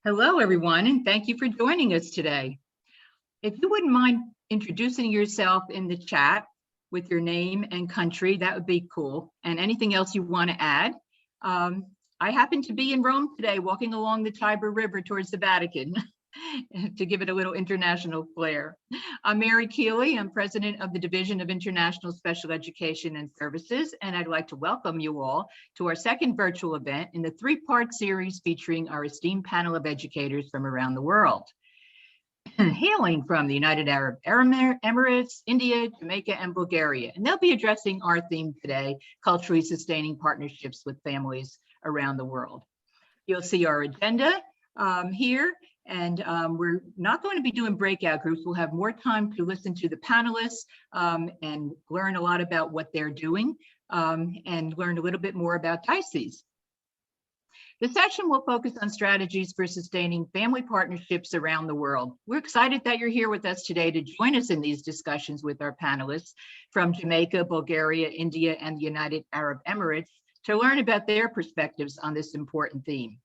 Hello, everyone, and thank you for joining us today. If you wouldn't mind introducing yourself in the chat with your name and country, that would be cool. And anything else you want to add. I happen to be in Rome today, walking along the Tiber River towards the Vatican to give it a little international flair. I'm Mary Keeley. I'm president of the Division of International Special Education and Services, and I'd like to welcome you all to our second virtual event in the three-part series featuring our esteemed panel of educators from around the world. Hailing from the United Arab Emirates, India, Jamaica, and Bulgaria. And they'll be addressing our theme today, culturally sustaining partnerships with families around the world. You'll see our agenda here, and we're not going to be doing breakout groups. We'll have more time to listen to the panelists and learn a lot about what they're doing and learn a little bit more about DISES. The session will focus on strategies for sustaining family partnerships around the world. We're excited that you're here with us today to join us in these discussions with our panelists from Jamaica, Bulgaria, India, and the United Arab Emirates to learn about their perspectives on this important theme.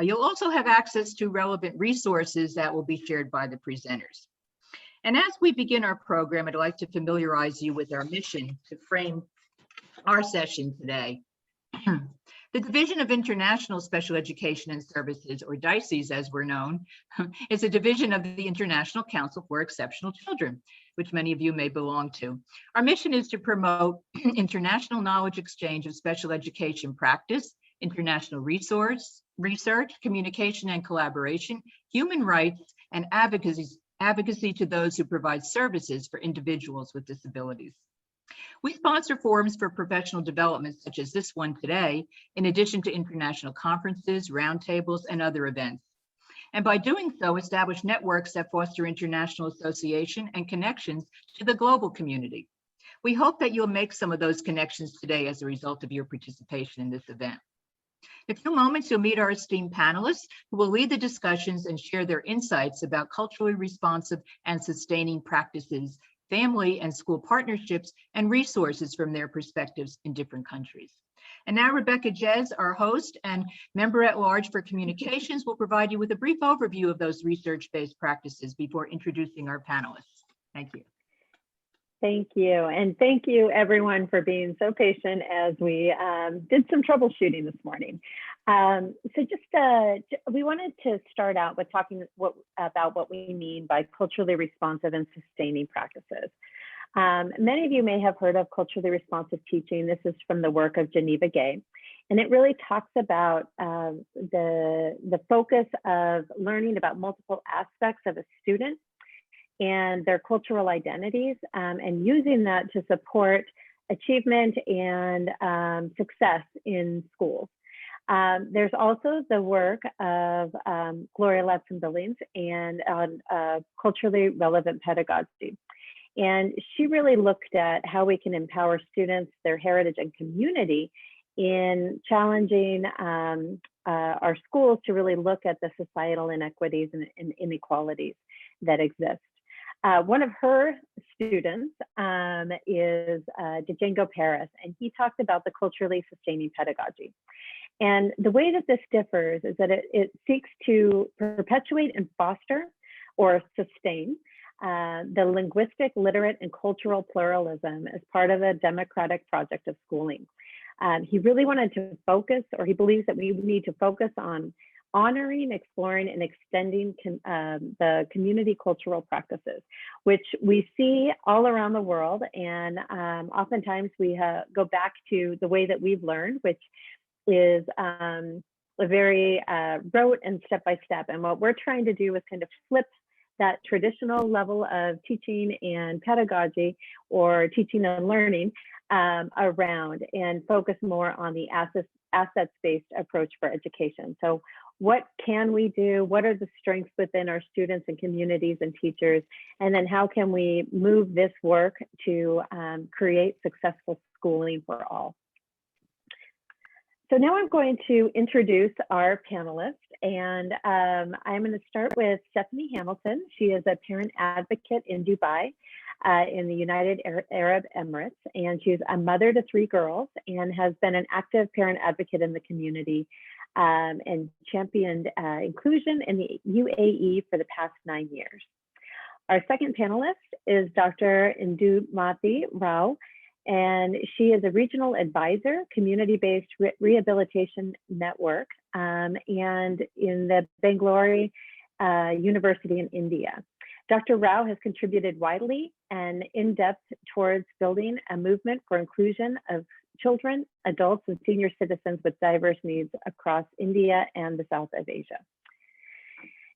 You'll also have access to relevant resources that will be shared by the presenters. And as we begin our program, I'd like to familiarize you with our mission to frame our session today. The Division of International Special Education and Services, or DISES as we're known, is a division of the International Council for Exceptional Children, which many of you may belong to. Our mission is to promote international knowledge exchange of special education practice, international research, communication and collaboration, human rights, and advocacy to those who provide services for individuals with disabilities. We sponsor forums for professional development such as this one today, in addition to international conferences, roundtables, and other events. And by doing so, establish networks that foster international association and connections to the global community. We hope that you'll make some of those connections today as a result of your participation in this event. In a few moments, you'll meet our esteemed panelists who will lead the discussions and share their insights about culturally responsive and sustaining practices, family and school partnerships, and resources from their perspectives in different countries. And now Rebecca Jez, our host and member at large for communications, will provide you with a brief overview of those research-based practices before introducing our panelists. Thank you. Thank you. And thank you everyone for being so patient as we did some troubleshooting this morning. We wanted to start out with talking about what we mean by culturally responsive and sustaining practices. Many of you may have heard of culturally responsive teaching. This is from the work of Geneva Gay. And it really talks about the focus of learning about multiple aspects of a student and their cultural identities, and using that to support achievement and success in schools. There's also the work of Gloria Ladson-Billings and culturally relevant pedagogy. And she really looked at how we can empower students, their heritage and community in challenging our schools to really look at the societal inequities and inequalities that exist. One of her students is Django Paris, and he talked about the culturally sustaining pedagogy. And the way that this differs is that it seeks to perpetuate and foster or sustain the linguistic, literate, and cultural pluralism as part of a democratic project of schooling. He really wanted to focus, or he believes that we need to focus on honoring, exploring, and extending the community cultural practices, which we see all around the world. And oftentimes we go back to the way that we've learned, which is a very rote and step-by-step. And what we're trying to do is kind of flip that traditional level of teaching and pedagogy, or teaching and learning, around and focus more on the assets-based approach for education. So what can we do? What are the strengths within our students and communities and teachers? And then how can we move this work to create successful schooling for all? So now I'm going to introduce our panelists, and I'm going to start with Stephanie Hamilton. She is a parent advocate in Dubai in the United Arab Emirates, and she's a mother to 3 girls and has been an active parent advocate in the community and championed inclusion in the UAE for the past 9 years. Our second panelist is Dr. June2021 Rao, and she is a regional advisor, community-based rehabilitation network, and in the Bangalore University in India. Dr. Rao has contributed widely and in-depth towards building a movement for inclusion of children, adults, and senior citizens with diverse needs across India and the South of Asia.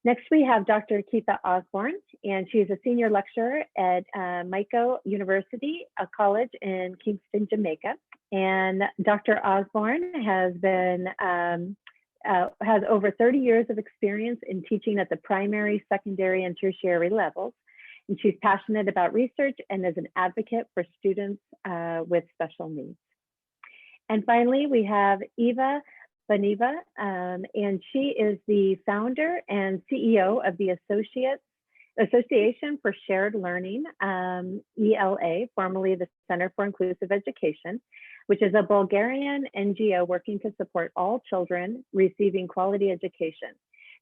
Next, we have Dr. Keitha Osborne, and she is a senior lecturer at Mico University, a college in Kingston, Jamaica. And Dr. Osborne has been has over 30 years of experience in teaching at the primary, secondary, and tertiary levels. And she's passionate about research and is an advocate for students with special needs. And finally, we have Eva Baniva, and she is the founder and CEO of the Association for Shared Learning, ELA, formerly the Center for Inclusive Education, which is a Bulgarian NGO working to support all children receiving quality education.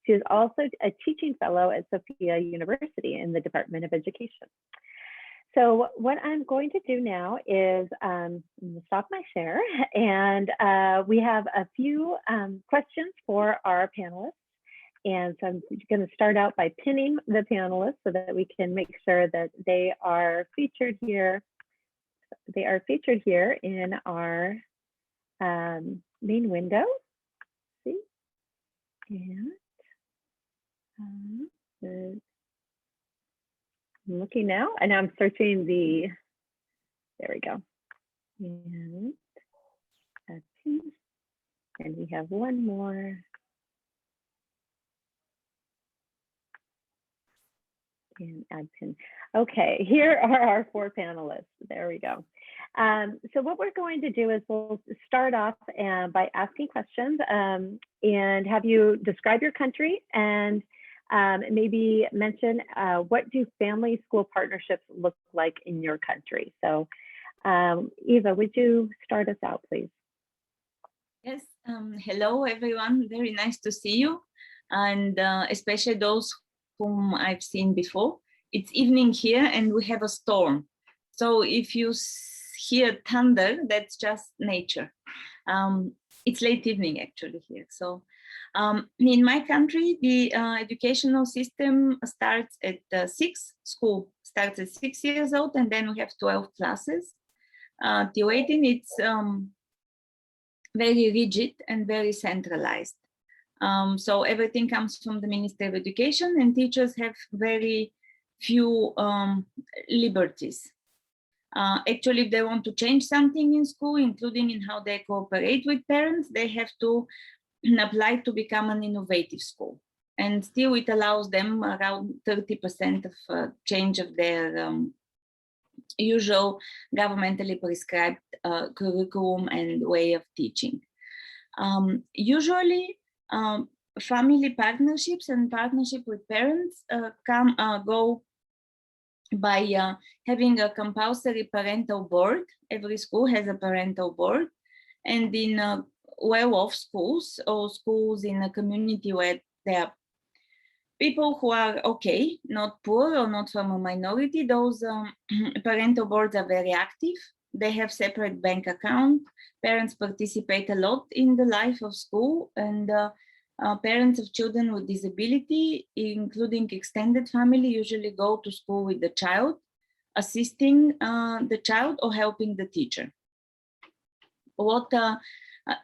She is also a teaching fellow at Sofia University in the Department of Education. So what I'm going to do now is I'm going to stop my share, and we have a few questions for our panelists. And so I'm going to start out by pinning the panelists so that we can make sure that they are featured here. They are featured here in our main window. See, and I'm looking now, and I'm searching the. There we go. And a pin, and we have one more. And add pin. Okay, here are our 4 panelists. There we go. So what we're going to do is we'll start off by asking questions and have you describe your country and maybe mention what do family school partnerships look like in your country. So Eva, would you start us out, please? Yes, hello everyone, very nice to see you, and especially those whom I've seen before. It's evening here and we have a storm. So if you hear thunder, that's just nature. It's late evening actually here. So in my country, the educational system starts at 6, school starts at 6 years old, and then we have 12 classes. Till 18, it's very rigid and very centralized. So everything comes from the Ministry of Education, and teachers have very few liberties. Actually, if they want to change something in school, including in how they cooperate with parents, they have to apply to become an innovative school. And still it allows them around 30% of change of their usual governmentally prescribed curriculum and way of teaching. Usually, family partnerships and partnership with parents go by having a compulsory parental board. Every school has a parental board, and in well-off schools or schools in a community where there are people who are okay, not poor or not from a minority, those parental boards are very active. They have separate bank account. Parents participate a lot in the life of school, and parents of children with disability, including extended family, usually go to school with the child, assisting the child or helping the teacher. What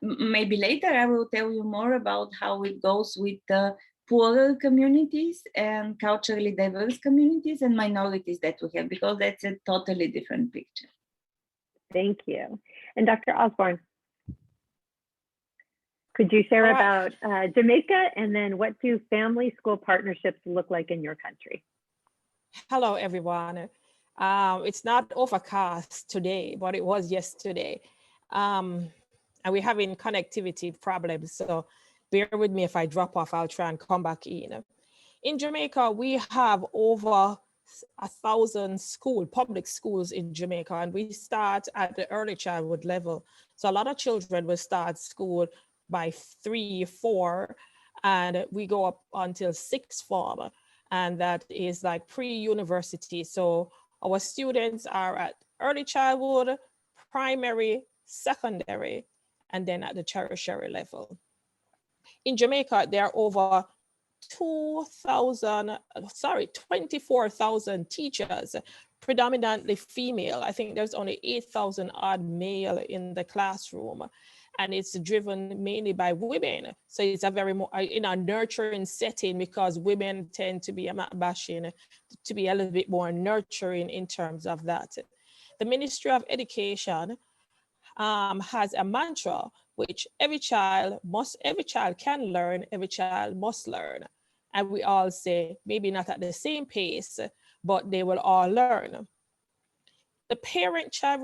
maybe later I will tell you more about how it goes with the poorer communities and culturally diverse communities and minorities that we have, because that's a totally different picture. Thank you. And Dr. Osborne, could you share about Jamaica, and then what do family school partnerships look like in your country? Hello, everyone. It's not overcast today, but it was yesterday. And we're having connectivity problems, so bear with me if I drop off. I'll try and come back in. In Jamaica, we have over 1,000 public schools in Jamaica, and we start at the early childhood level. So a lot of children will start school by 3, 4, and we go up until 6th form, and that is like pre-university. So our students are at early childhood, primary, secondary, and then at the tertiary level. In Jamaica, there are over 24,000 teachers, predominantly female. I think there's only 8,000 odd male in the classroom, and it's driven mainly by women. So it's a very in a nurturing setting, because women tend to be, I'm not bashing, to be a little bit more nurturing in terms of that. The Ministry of Education has a mantra, which every child can learn, every child must learn. And we all say, maybe not at the same pace, but they will all learn. The parent-child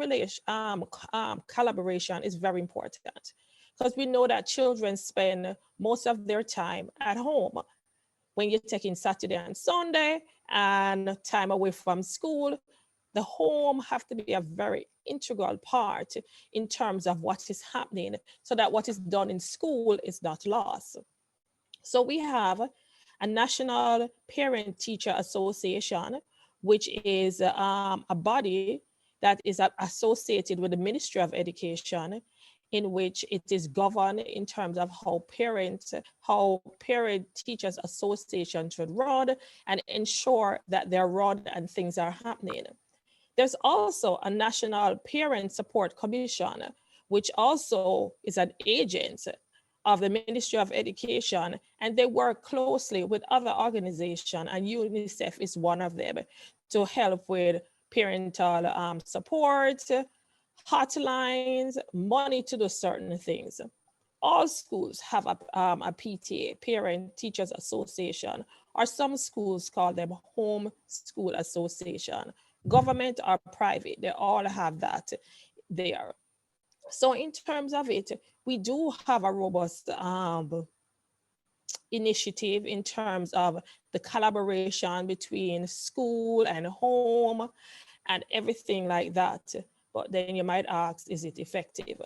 collaboration is very important, because we know that children spend most of their time at home. When you're taking Saturday and Sunday and time away from school, the home have to be a very integral part in terms of what is happening, so that what is done in school is not lost. So we have a National Parent-Teacher Association, which is a body that is associated with the Ministry of Education, in which it is governed in terms of how Parent-Teachers Association should run and ensure that they're run and things are happening. There's also a National Parent Support Commission, which also is an agent of the Ministry of Education, and they work closely with other organizations, and UNICEF is one of them, to help with parental support, hotlines, money to do certain things. All schools have a PTA, Parent Teachers Association, or some schools call them Home School Association. Government or private, they all have that there. So in terms of it, we do have a robust initiative in terms of the collaboration between school and home and everything like that. But then you might ask, is it effective?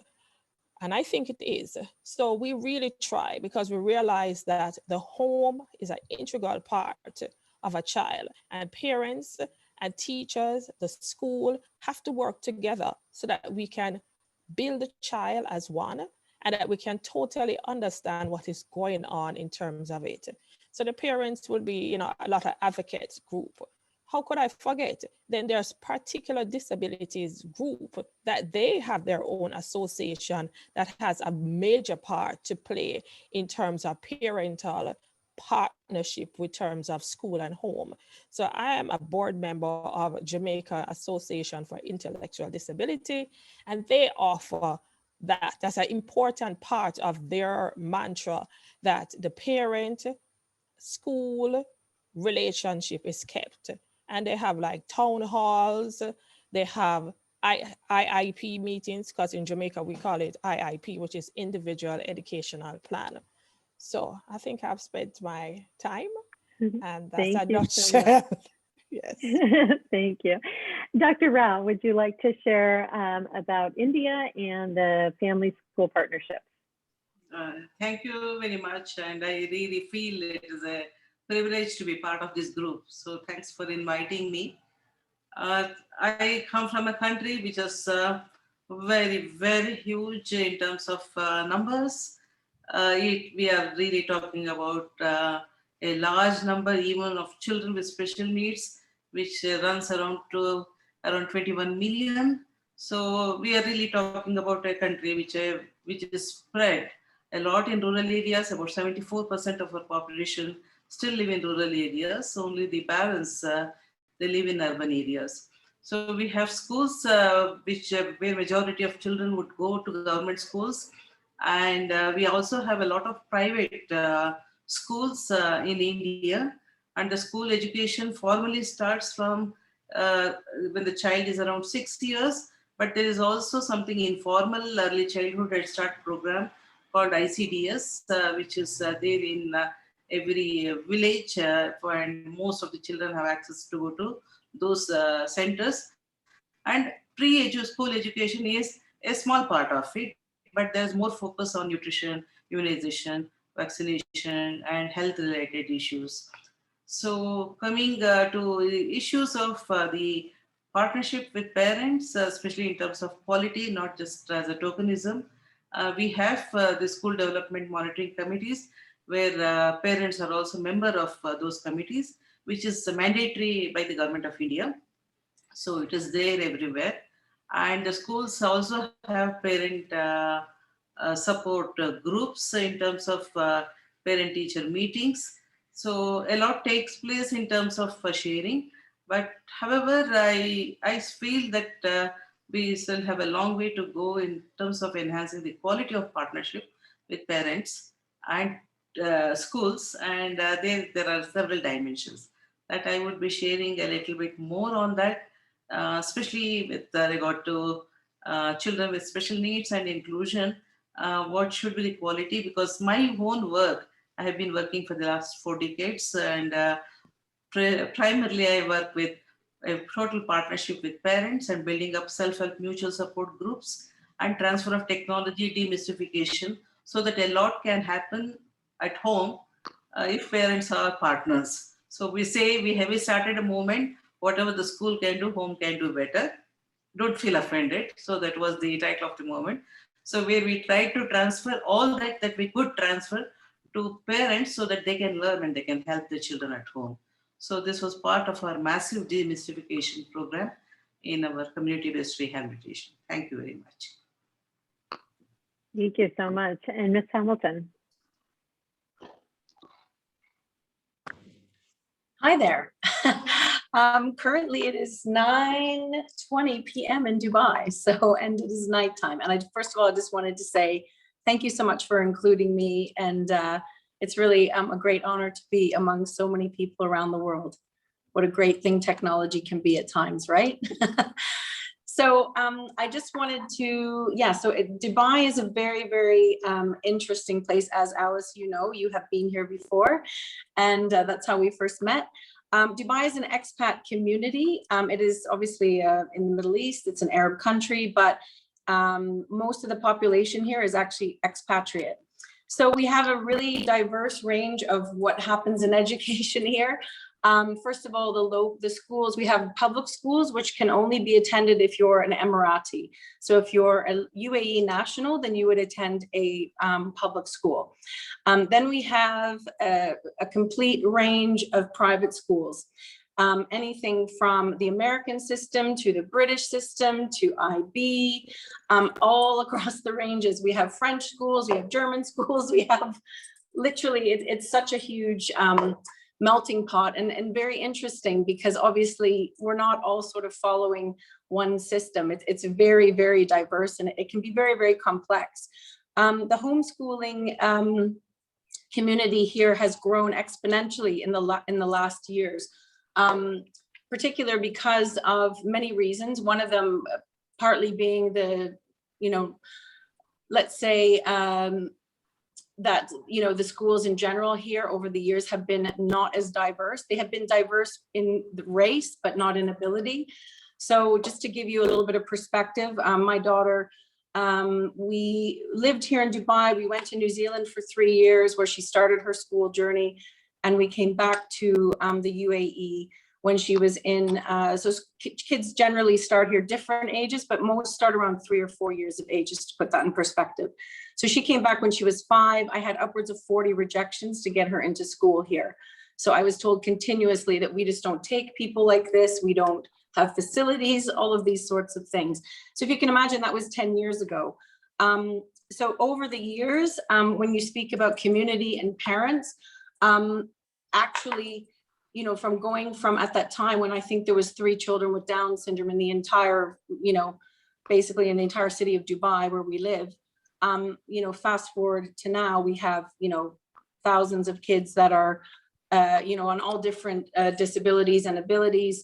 And I think it is. So we really try, because we realize that the home is an integral part of a child, and parents and teachers, the school, have to work together so that we can build the child as one, and that we can totally understand what is going on in terms of it. So the parents will be, a lot of advocates group. How could I forget? Then there's particular disabilities group that they have their own association that has a major part to play in terms of parental partnership with terms of school and home. So I am a board member of Jamaica Association for Intellectual Disability, and they offer that. That's an important part of their mantra, that the parent-school relationship is kept. And they have like town halls, they have IIP meetings, because in Jamaica we call it IIP, which is Individual Educational Plan. So I think I've spent my time, and that's a nutshell. Yes. Thank you. Dr. Rao, would you like to share about India and the family school partnerships? Thank you very much. And I really feel it is a privilege to be part of this group. So thanks for inviting me. I come from a country which is very, very huge in terms of numbers. We are really talking about a large number even of children with special needs, which runs around 21 million. So we are really talking about a country which is spread a lot in rural areas. About 74% of our population still live in rural areas. Only the parents, they live in urban areas. So we have schools where majority of children would go to government schools. And we also have a lot of private schools in India. And the school education formally starts from when the child is around 6 years. But there is also something informal early childhood head start program called ICDS, which is there in every village, and most of the children have access to go to those centers. And pre-school education is a small part of it, but there's more focus on nutrition, immunization, vaccination, and health-related issues. So coming to the issues of the partnership with parents, especially in terms of quality, not just as a tokenism, we have the school development monitoring committees where parents are also member of those committees, which is mandatory by the Government of India. So it is there everywhere. And the schools also have parent support groups in terms of parent-teacher meetings. So a lot takes place in terms of sharing. But however, I feel that we still have a long way to go in terms of enhancing the quality of partnership with parents and schools. And there are several dimensions that I would be sharing a little bit more on that, especially with regard to children with special needs and inclusion. What should be the quality? Because my own work, I have been working for the last 4 decades, and primarily I work with a total partnership with parents and building up self-help mutual support groups and transfer of technology demystification so that a lot can happen at home if parents are partners. So we say we started a movement, whatever the school can do, home can do better. Don't feel offended. So that was the title of the movement. So where we tried to transfer all that we could transfer to parents so that they can learn and they can help the children at home. So this was part of our massive demystification program in our community-based rehabilitation. Thank you very much. Thank you so much. And Ms. Hamilton. Hi there. Currently it is 9:20 p.m. in Dubai, and it is nighttime. And first of all, I just wanted to say thank you so much for including me. And it's really a great honor to be among so many people around the world. What a great thing technology can be at times, right? So I just wanted to, Dubai is a very, very interesting place. As Alice, you have been here before, and that's how we first met. Dubai is an expat community. It is obviously in the Middle East. It's an Arab country, but most of the population here is actually expatriate. So we have a really diverse range of what happens in education here. First of all, the schools, we have public schools, which can only be attended if you're an Emirati. So if you're a UAE national, then you would attend a public school. Then we have a complete range of private schools. Anything from the American system to the British system to IB, all across the ranges. We have French schools, we have German schools, we have literally, it's such a huge melting pot, and very interesting because obviously we're not all sort of following one system. It's very, very diverse, and it can be very, very complex. The homeschooling community here has grown exponentially in the last years. Particular because of many reasons. One of them partly being the, let's say that, the schools in general here over the years have been not as diverse. They have been diverse in the race, but not in ability. So just to give you a little bit of perspective, my daughter, we lived here in Dubai. We went to New Zealand for 3 years where she started her school journey. And we came back to the UAE when she was in, so kids generally start here different ages, but most start around 3 or 4 years of age, just to put that in perspective. So she came back when she was 5. I had upwards of 40 rejections to get her into school here. So I was told continuously that we just don't take people like this. We don't have facilities, all of these sorts of things. So if you can imagine, that was 10 years ago. So over the years, when you speak about community and parents, actually, from going from at that time when I think there was 3 children with Down syndrome in the entire, basically in the entire city of Dubai where we live, fast forward to now, we have, thousands of kids that are, on all different disabilities and abilities,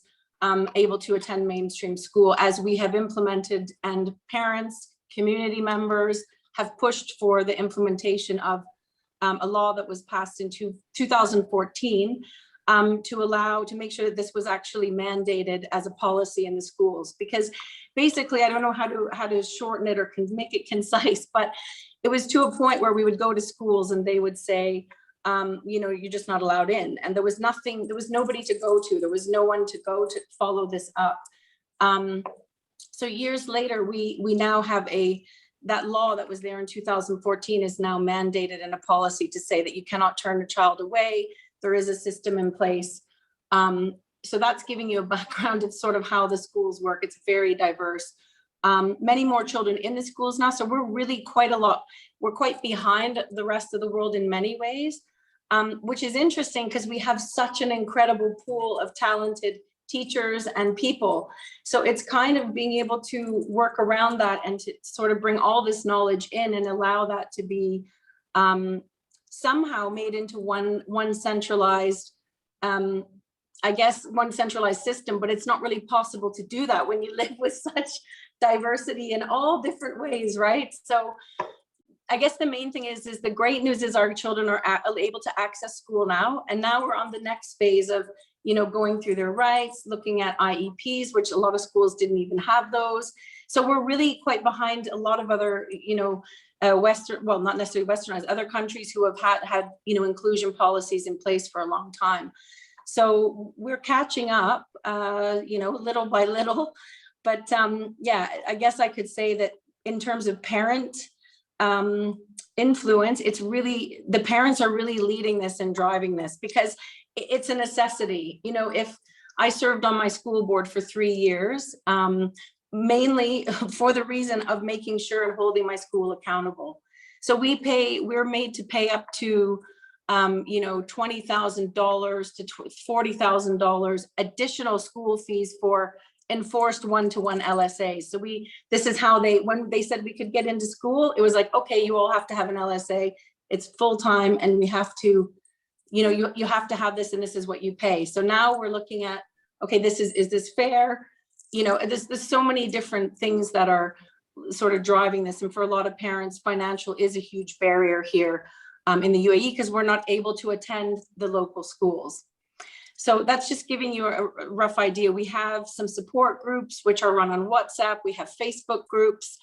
able to attend mainstream school as we have implemented, and parents, community members have pushed for the implementation of a law that was passed in 2014 to make sure that this was actually mandated as a policy in the schools. Because basically, I don't know how to shorten it or make it concise, but it was to a point where we would go to schools and they would say, you know, you're just not allowed in. And there was nobody to go to. There was no one to go to follow this up. So years later, we now have that law that was there in 2014 is now mandated in a policy to say that you cannot turn a child away. There is a system in place. So that's giving you a background of sort of how the schools work. It's very diverse. Many more children in the schools now. So we're really we're quite behind the rest of the world in many ways, which is interesting because we have such an incredible pool of talented teachers and people. So it's kind of being able to work around that and to sort of bring all this knowledge in and allow that to be somehow made into one centralized, I guess, one centralized system, but it's not really possible to do that when you live with such diversity in all different ways, right? So I guess the main thing is the great news is our children are able to access school now. And now we're on the next phase of, you know, going through their rights, looking at IEPs, which a lot of schools didn't even have those. So we're really quite behind a lot of other, you know, well, not necessarily Westernized, other countries who have had, you know, inclusion policies in place for a long time. So we're catching up, you know, little by little. But yeah, I guess I could say that in terms of parent influence, it's really, the parents are really leading this and driving this because it's a necessity. You know, if I served on my school board for 3 years, mainly for the reason of making sure and holding my school accountable. So we're made to pay up to, you know, $20,000 to $40,000 additional school fees for enforced one-to-one LSAs. So this is how when they said we could get into school, it was like, okay, you all have to have an LSA. It's full-time and we have to, you know, you have to have this and this is what you pay. So now we're looking at, okay, is this fair? You know, there's so many different things that are sort of driving this. And for a lot of parents, financial is a huge barrier here in the UAE because we're not able to attend the local schools. So that's just giving you a rough idea. We have some support groups which are run on WhatsApp. We have Facebook groups.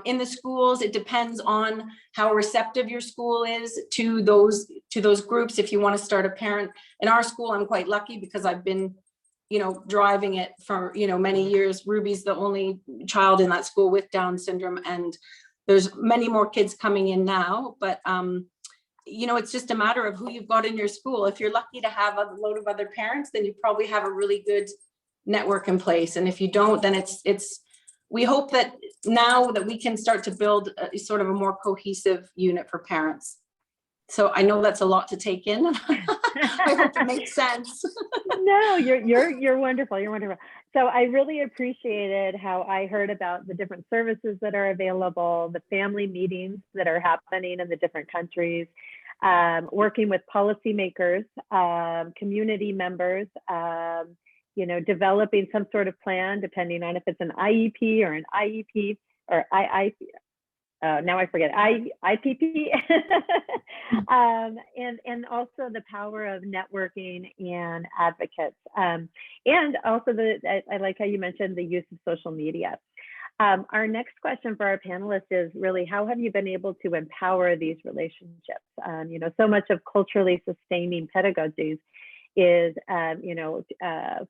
In the schools, it depends on how receptive your school is to those groups. If you want to start a parent, in our school, I'm quite lucky because I've been, you know, driving it for, you know, many years. Ruby's the only child in that school with Down syndrome, and there's many more kids coming in now. But you know, it's just a matter of who you've got in your school. If you're lucky to have a load of other parents, then you probably have a really good network in place. And if you don't, then we hope that now that we can start to build a sort of a more cohesive unit for parents. So I know that's a lot to take in. I hope it makes sense. No, you're wonderful. You're wonderful. So I really appreciated how I heard about the different services that are available, the family meetings that are happening in the different countries, working with policymakers, community members, you know, developing some sort of plan, depending on if it's an IEP or an IEP or now I forget, IPP, and also the power of networking and advocates. And also I like how you mentioned the use of social media. Our next question for our panelists is really, how have you been able to empower these relationships? You know, so much of culturally sustaining pedagogies is, you know,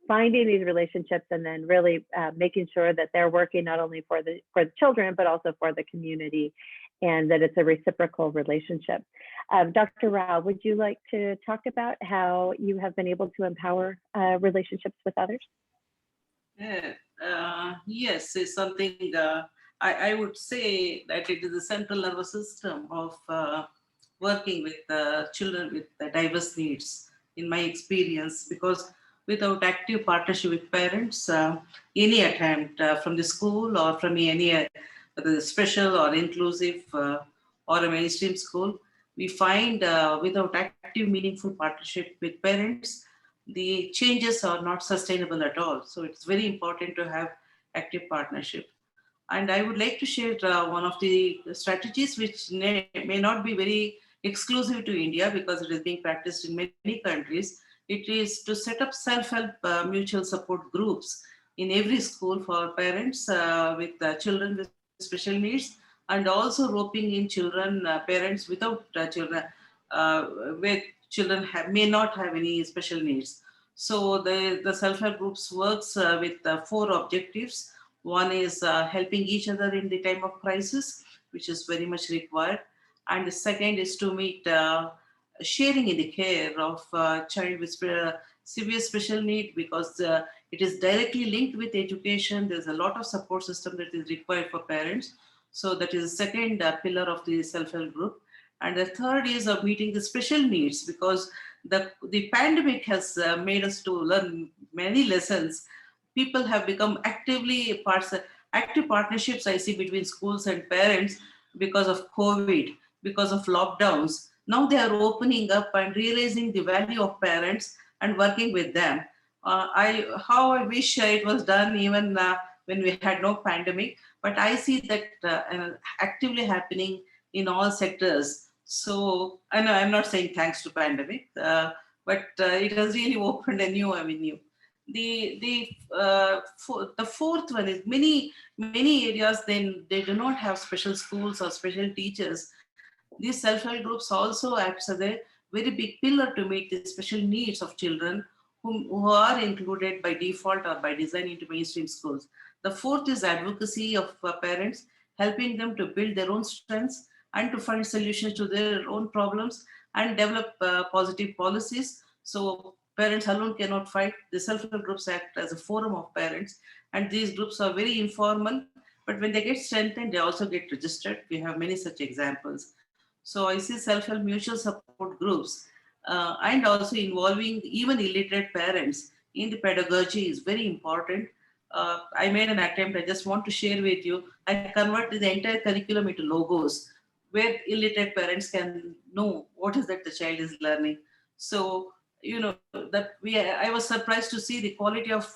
finding these relationships and then really making sure that they're working not only for the children, but also for the community, and that it's a reciprocal relationship. Dr. Rao, would you like to talk about how you have been able to empower relationships with others? Yes, it's something I would say that it is the central nervous system of working with children with diverse needs, in my experience, because without active partnership with parents, any attempt from the school or from any whether special or inclusive or a mainstream school, we find without active, meaningful partnership with parents, the changes are not sustainable at all. So it's very important to have active partnership. And I would like to share one of the strategies which may not be very exclusive to India because it is being practiced in many countries, It is to set up self-help mutual support groups in every school for parents with children with special needs, and also roping in children, parents without children, where children may not have any special needs. So the self-help groups works with 4 objectives. One is helping each other in the time of crisis, which is very much required. And the second is to meet sharing in the care of child with severe special need, because it is directly linked with education. There's a lot of support system that is required for parents. So that is the second pillar of the self-help group. And the third is meeting the special needs, because the pandemic has made us to learn many lessons. People have become active partnerships I see between schools and parents because of COVID, because of lockdowns. Now they are opening up and realizing the value of parents and working with them. How I wish it was done even when we had no pandemic, but I see that actively happening in all sectors. So I know I'm not saying thanks to pandemic, but it has really opened a new avenue. The fourth one is many areas then they do not have special schools or special teachers. These self-help groups also acts as a very big pillar to meet the special needs of children who are included by default or by design into mainstream schools. The fourth is advocacy of parents, helping them to build their own strengths and to find solutions to their own problems and develop positive policies. So parents alone cannot fight. The self-help groups act as a forum of parents, and these groups are very informal, but when they get strengthened, they also get registered. We have many such examples. So I see self-help mutual support groups and also involving even illiterate parents in the pedagogy is very important. I made an attempt, I just want to share with you. I converted the entire curriculum into logos where illiterate parents can know what is that the child is learning. So, you know, I was surprised to see the quality of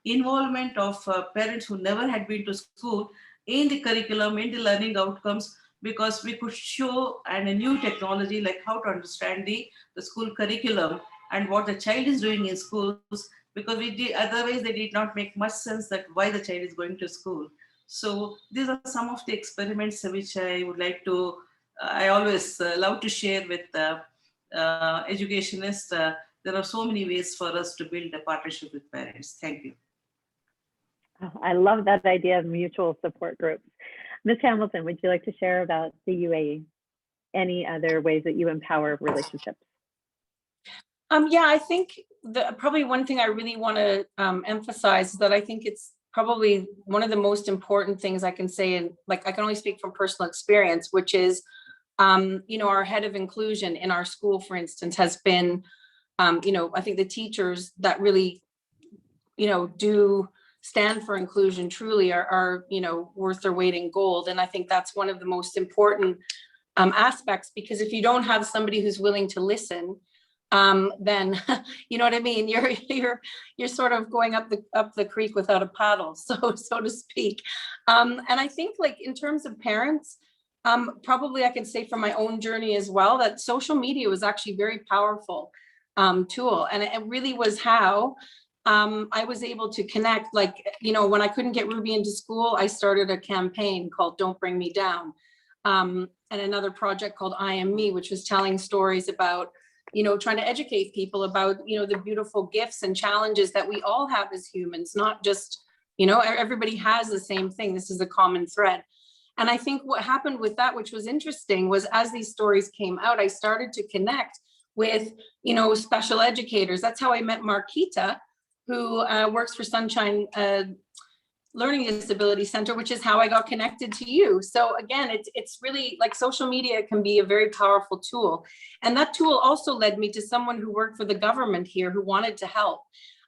involvement of parents who never had been to school in the curriculum, in the learning outcomes, because we could show a new technology like how to understand the school curriculum and what the child is doing in schools, because otherwise they did not make much sense that why the child is going to school. So these are some of the experiments which I would like to, I always love to share with educationists. There are so many ways for us to build a partnership with parents. Thank you. I love that idea of mutual support groups. Ms. Hamilton, would you like to share about the UAE? Any other ways that you empower relationships? Yeah, I think probably one thing I really want to emphasize is that I think it's probably one of the most important things I can say, and like I can only speak from personal experience, which is, you know, our head of inclusion in our school, for instance, has been, you know, I think the teachers that really, you know, do stand for inclusion truly are, you know, worth their weight in gold. And I think that's one of the most important aspects, because if you don't have somebody who's willing to listen, then you know what I mean, you're sort of going up the creek without a paddle, so to speak. And I think, like, in terms of parents, probably I can say from my own journey as well that social media was actually a very powerful tool, and it really was how I was able to connect. Like, you know, when I couldn't get Ruby into school, I started a campaign called Don't Bring Me Down, and another project called I Am Me, which was telling stories about, you know, trying to educate people about, you know, the beautiful gifts and challenges that we all have as humans, not just, you know, everybody has the same thing. This is a common thread. And I think what happened with that, which was interesting, was as these stories came out, I started to connect with, you know, special educators. That's how I met Marquita, who works for Sunshine Learning Disability Center, which is how I got connected to you. So again, it's really like social media can be a very powerful tool. And that tool also led me to someone who worked for the government here who wanted to help.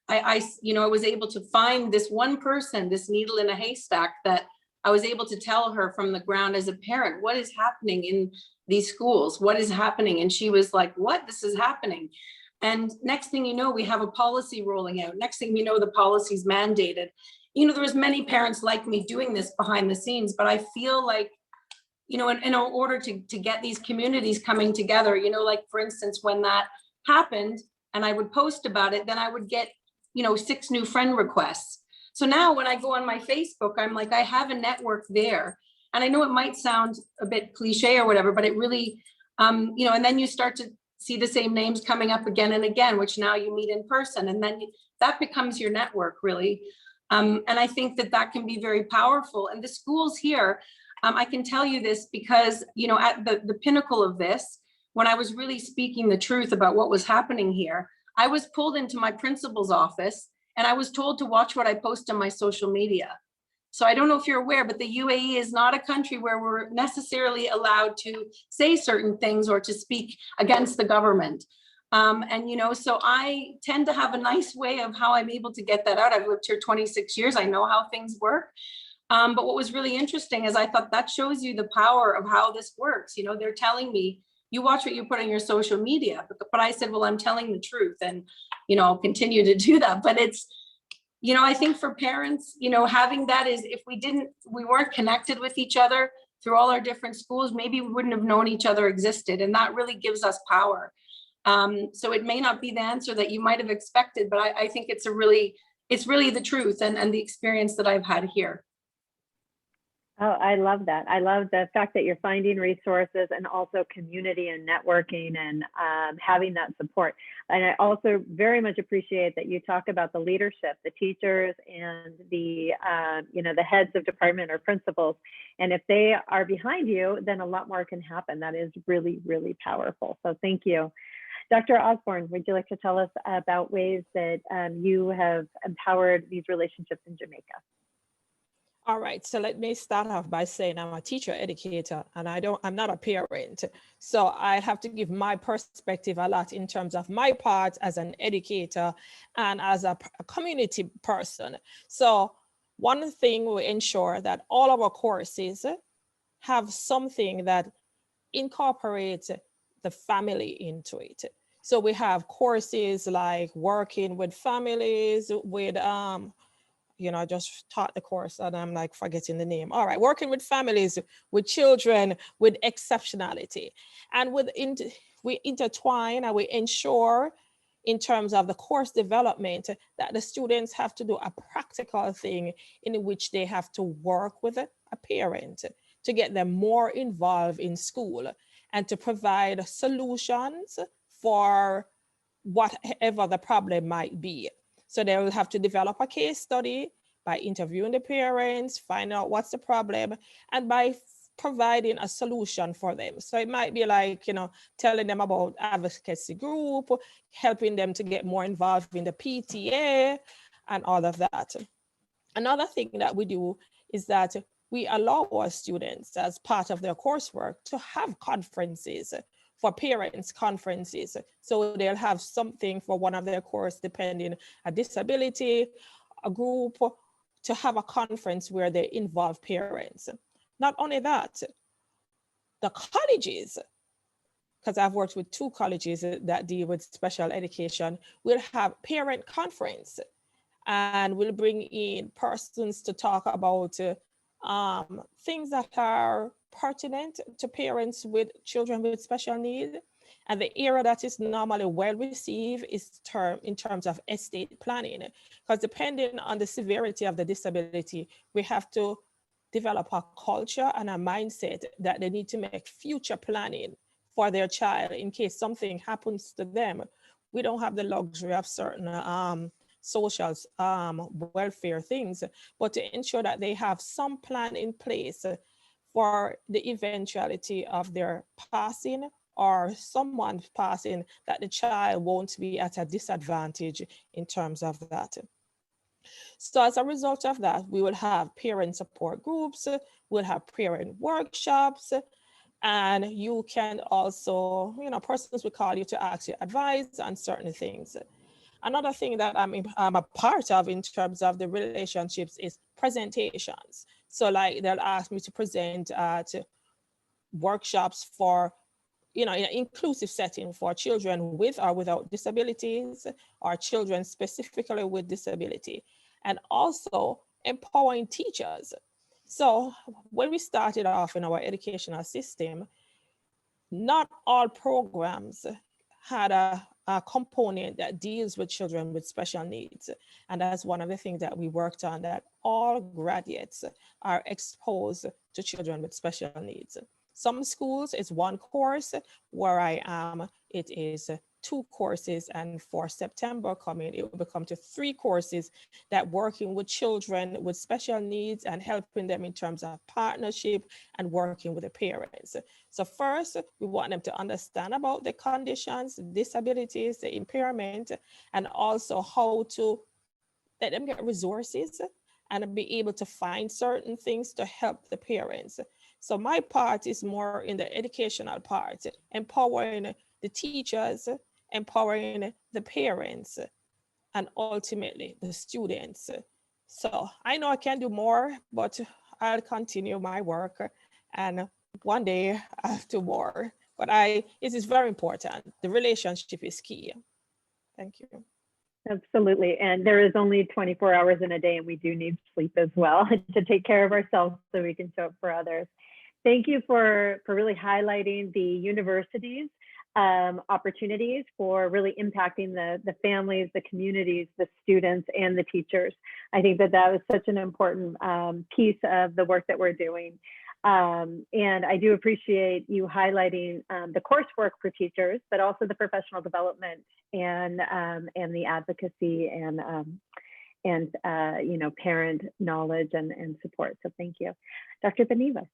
I you know, I was able to find this one person, this needle in a haystack, that I was able to tell her from the ground as a parent, what is happening in these schools? What is happening? And she was like, what? This is happening. And next thing you know, we have a policy rolling out. Next thing we know, the policy's mandated. You know, there was many parents like me doing this behind the scenes, but I feel like, you know, in order to get these communities coming together, you know, like for instance, when that happened, and I would post about it, then I would get, 6 new friend requests. So now when I go on my Facebook, I'm like, I have a network there. And I know it might sound a bit cliche or whatever, but it really, and then you start to see the same names coming up again and again, which now you meet in person. And then that becomes your network, really. And I think that can be very powerful. And the schools here, I can tell you this because, at the pinnacle of this, when I was really speaking the truth about what was happening here, I was pulled into my principal's office and I was told to watch what I post on my social media. So I don't know if you're aware, but the UAE is not a country where we're necessarily allowed to say certain things or to speak against the government. So I tend to have a nice way of how I'm able to get that out. I've lived here 26 years. I know how things work. But what was really interesting is I thought that shows you the power of how this works. They're telling me, you watch what you put on your social media. But I said, well, I'm telling the truth, and, I'll continue to do that. But it's, I think for parents, having that is, if we weren't connected with each other through all our different schools, maybe we wouldn't have known each other existed. And that really gives us power. So it may not be the answer that you might have expected, but I think it's really the truth and the experience that I've had here. Oh, I love that. I love the fact that you're finding resources and also community and networking and having that support. And I also very much appreciate that you talk about the leadership, the teachers and the heads of department or principals. And if they are behind you, then a lot more can happen. That is really, really powerful. So thank you. Dr. Osborne, would you like to tell us about ways that you have empowered these relationships in Jamaica? All right, so let me start off by saying I'm a teacher educator and I'm not a parent. So I have to give my perspective a lot in terms of my part as an educator and as a community person. So one thing, we ensure that all of our courses have something that incorporates the family into it. So we have courses like working with families, with I just taught the course and I'm like forgetting the name. All right, working with families, with children, with exceptionality. And we intertwine and we ensure in terms of the course development that the students have to do a practical thing in which they have to work with a parent to get them more involved in school and to provide solutions for whatever the problem might be. So they will have to develop a case study by interviewing the parents, find out what's the problem, and by providing a solution for them. So it might be like, telling them about advocacy group, helping them to get more involved in the PTA and all of that. Another thing that we do is that we allow our students as part of their coursework to have conferences, for parents conferences. So they'll have something for one of their course, depending a disability, a group, to have a conference where they involve parents. Not only that, the colleges, because I've worked with 2 colleges that deal with special education, will have parent conference and we'll bring in persons to talk about things that are pertinent to parents with children with special needs. And the area that is normally well received is in terms of estate planning, because depending on the severity of the disability, we have to develop a culture and a mindset that they need to make future planning for their child in case something happens to them. We don't have the luxury of certain social welfare things, but to ensure that they have some plan in place for the eventuality of their passing or someone passing, that the child won't be at a disadvantage in terms of that. So as a result of that, we will have parent support groups, we'll have parent workshops, and you can also, persons will call you to ask you advice on certain things. Another thing that I'm a part of in terms of the relationships is presentations. So like they'll ask me to present at workshops for, in an inclusive setting for children with or without disabilities, or children specifically with disability, and also empowering teachers. So when we started off in our educational system, not all programs had a component that deals with children with special needs. And that's one of the things that we worked on, that all graduates are exposed to children with special needs. Some schools it's one course, where I am, it is 2 courses, and for September coming, it will become to 3 courses that working with children with special needs and helping them in terms of partnership and working with the parents. So first, we want them to understand about the conditions, the disabilities, the impairment, and also how to let them get resources and be able to find certain things to help the parents. So my part is more in the educational part, empowering the teachers, empowering the parents, and ultimately the students. So I know I can do more, but I'll continue my work, and one day I'll do more. But it is very important. The relationship is key. Thank you. Absolutely. And there is only 24 hours in a day, and we do need sleep as well to take care of ourselves so we can show up for others. Thank you for really highlighting the universities' opportunities for really impacting the families, the communities, the students, and the teachers. I think that was such an important piece of the work that we're doing. And I do appreciate you highlighting the coursework for teachers, but also the professional development and the advocacy and you know, parent knowledge and support. So thank you. Dr. Beneva.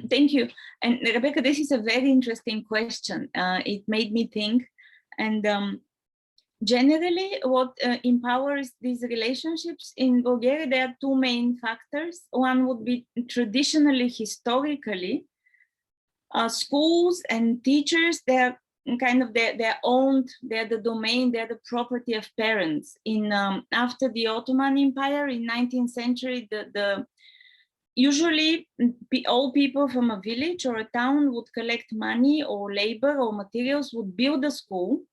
Thank you. And Rebecca, this is a very interesting question. It made me think, and generally what empowers these relationships in Bulgaria, there are 2 main factors. One would be traditionally, historically, schools and teachers, they're kind of they're owned, they're the domain, they're the property of parents. After the Ottoman Empire in 19th century, usually all people from a village or a town would collect money or labor or materials, would build a school,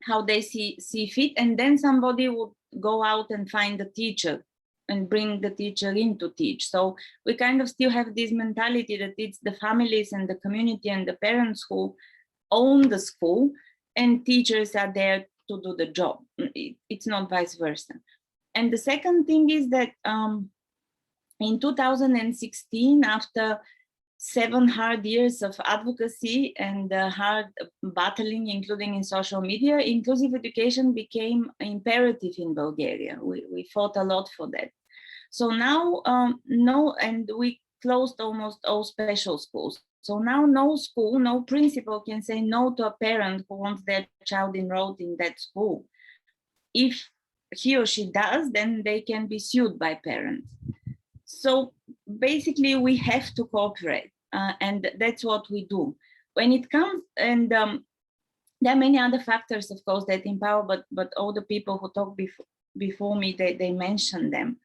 how they see fit, and then somebody would go out and find a teacher and bring the teacher in to teach. So we kind of still have this mentality that it's the families and the community and the parents who own the school, and teachers are there to do the job. It's not vice versa. And the second thing is that in 2016, after 7 hard years of advocacy and hard battling, including in social media, inclusive education became imperative in Bulgaria. We fought a lot for that. So now, and we closed almost all special schools. So now no school, no principal can say no to a parent who wants their child enrolled in that school. If he or she does, then they can be sued by parents. So basically we have to cooperate, and that's what we do. When it comes, and there are many other factors, of course, that empower, but all the people who talked before me, they mentioned them.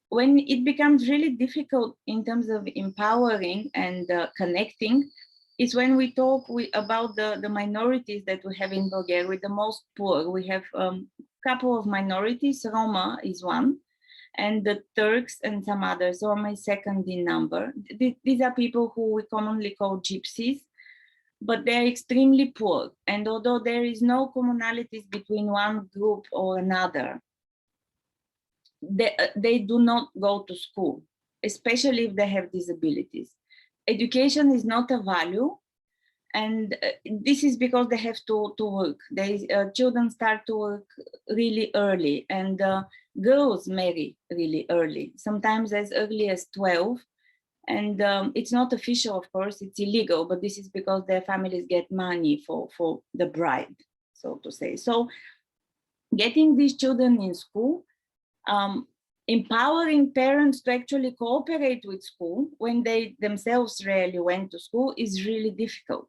When it becomes really difficult in terms of empowering and connecting, is when we talk about the minorities that we have in Bulgaria, with the most poor. We have a couple of minorities, Roma is one, and the Turks and some others. Roma is second in number. These are people who we commonly call gypsies, but they're extremely poor. And although there is no commonalities between one group or another, they do not go to school, especially if they have disabilities. Education is not a value, and this is because they have to work. Children start to work really early, and girls marry really early, sometimes as early as 12. And it's not official, of course, it's illegal, but this is because their families get money for the bride, so to say. So getting these children in school, empowering parents to actually cooperate with school when they themselves rarely went to school is really difficult.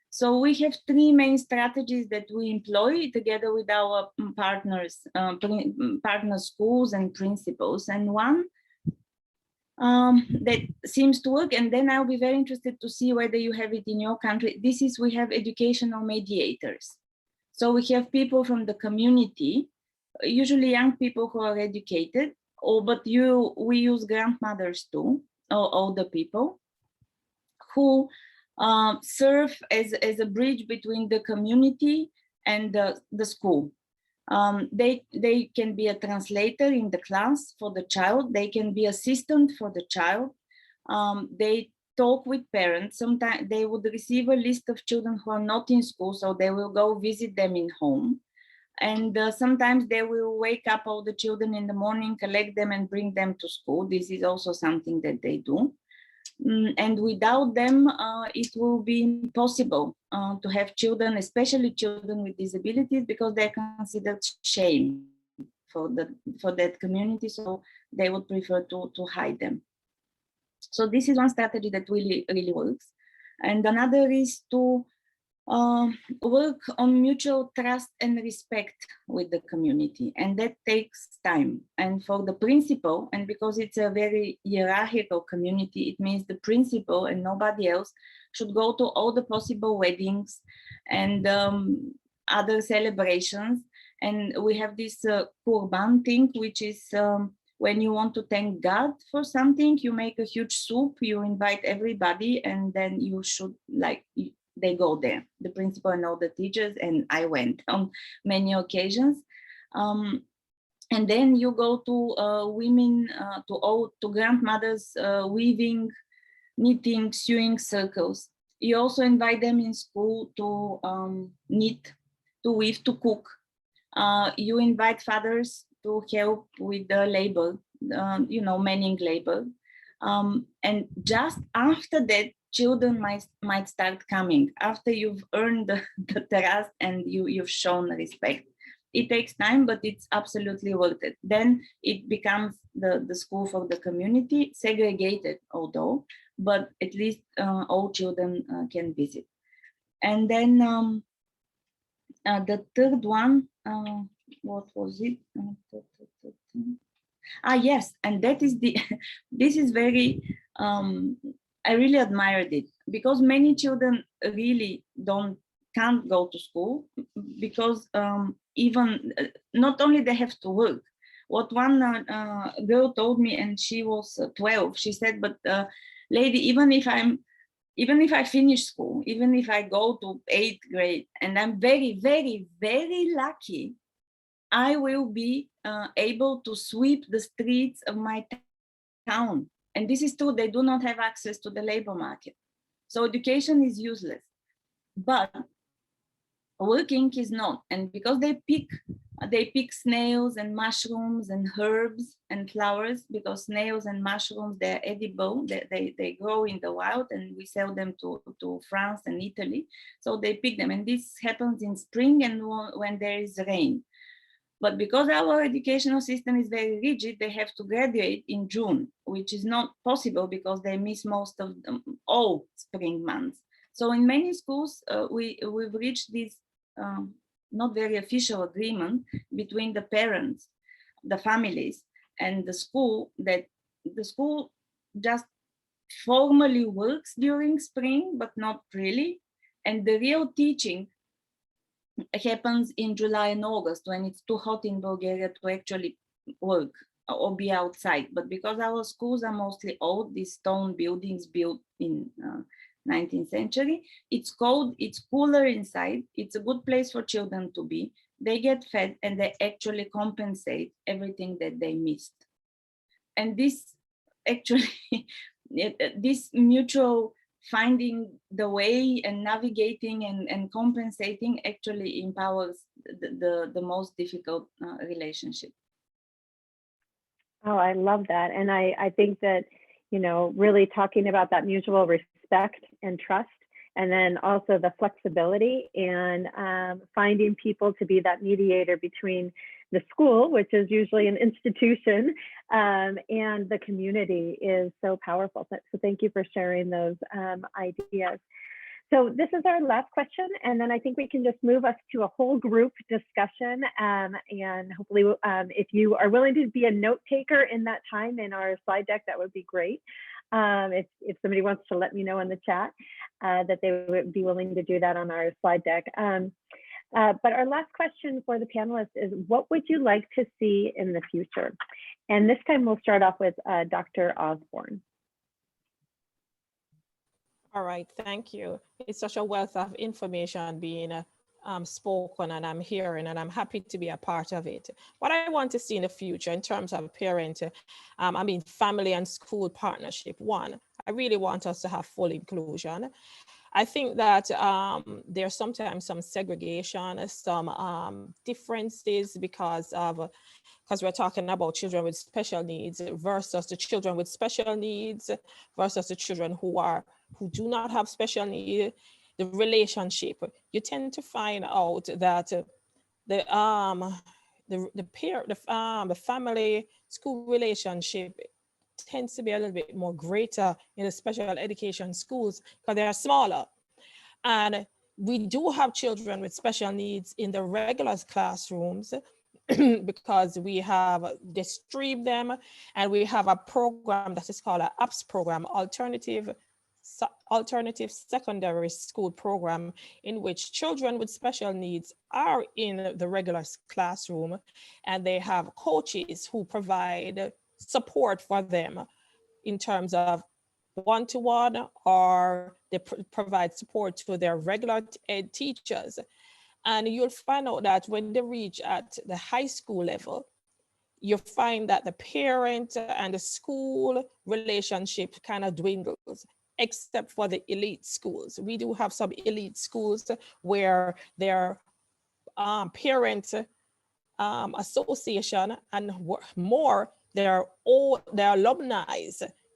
So we have 3 main strategies that we employ together with our partners, partner schools and principals. And one that seems to work, and then I'll be very interested to see whether you have it in your country. This is, we have educational mediators. So we have people from the community, usually young people who are educated, but we use grandmothers too, or older people, who serve as a bridge between the community and the school. They can be a translator in the class for the child. They can be assistant for the child. They talk with parents. Sometimes they would receive a list of children who are not in school, so they will go visit them in home. And sometimes they will wake up all the children in the morning, collect them and bring them to school. This is also something that they do. And without them, it will be impossible to have children, especially children with disabilities, because they're considered shame for that community. So they would prefer to hide them. So this is one strategy that really works. And another is to work on mutual trust and respect with the community, and that takes time. And for the principal, and because it's a very hierarchical community, it means the principal and nobody else should go to all the possible weddings and other celebrations. And we have this kurban thing, which is when you want to thank God for something, you make a huge soup, you invite everybody, and then you should they go there, the principal and all the teachers, and I went on many occasions. And then you go to women, to grandmothers weaving, knitting, sewing circles. You also invite them in school to knit, to weave, to cook. You invite fathers to help with the labor, mending labor. And just after that, children might start coming, after you've earned the trust and you've shown respect. It takes time, but it's absolutely worth it. Then it becomes the school for the community, segregated although, but at least all children can visit. And then the third one, what was it? Yes, and that is this is very, I really admired it, because many children really can't go to school because even not only they have to work. What one girl told me, and she was 12, she said, but lady, even if I finish school, even if I go to 8th grade, and I'm very, very, very lucky, I will be able to sweep the streets of my town. And this is true, they do not have access to the labor market. So education is useless, but working is not. And because they pick snails and mushrooms and herbs and flowers, because snails and mushrooms, they're edible, they grow in the wild, and we sell them to France and Italy. So they pick them, and this happens in spring and when there is rain. But because our educational system is very rigid, they have to graduate in June, which is not possible because they miss most of all spring months. So in many schools, we've reached this not very official agreement between the parents, the families, and the school, that the school just formally works during spring, but not really. And the real teaching happens in July and August, when it's too hot in Bulgaria to actually work or be outside. But because our schools are mostly old, these stone buildings built in 19th century, it's cold, it's cooler inside, it's a good place for children to be. They get fed and they actually compensate everything that they missed. And this actually, this mutual finding the way and navigating and compensating actually empowers the most difficult relationship. Oh, I love that. And I think that, really talking about that mutual respect and trust, and then also the flexibility and finding people to be that mediator between the school, which is usually an institution, and the community is so powerful. So thank you for sharing those ideas. So this is our last question, and then I think we can just move us to a whole group discussion. And hopefully, if you are willing to be a note taker in that time in our slide deck, that would be great. If somebody wants to let me know in the chat that they would be willing to do that on our slide deck. But our last question for the panelists is, what would you like to see in the future? And this time we'll start off with Dr. Osborne. All right, thank you. It's such a wealth of information being spoken, and I'm hearing, and I'm happy to be a part of it. What I want to see in the future in terms of parent, family and school partnership. One, I really want us to have full inclusion. I think that there's sometimes some segregation, some differences because we're talking about children with special needs versus the children with special needs versus the children who do not have special needs. The relationship, you tend to find out that the family school relationship tends to be a little bit more greater in the special education schools because they are smaller. And we do have children with special needs in the regular classrooms because we have streamed them, and we have a program that is called an APS program, alternative secondary school program, in which children with special needs are in the regular classroom, and they have coaches who provide support for them in terms of one-to-one, or they provide support to their regular ed teachers. And you'll find out that when they reach at the high school level, you find that the parent and the school relationship kind of dwindles, except for the elite schools. We do have some elite schools where their parent association and more their alumni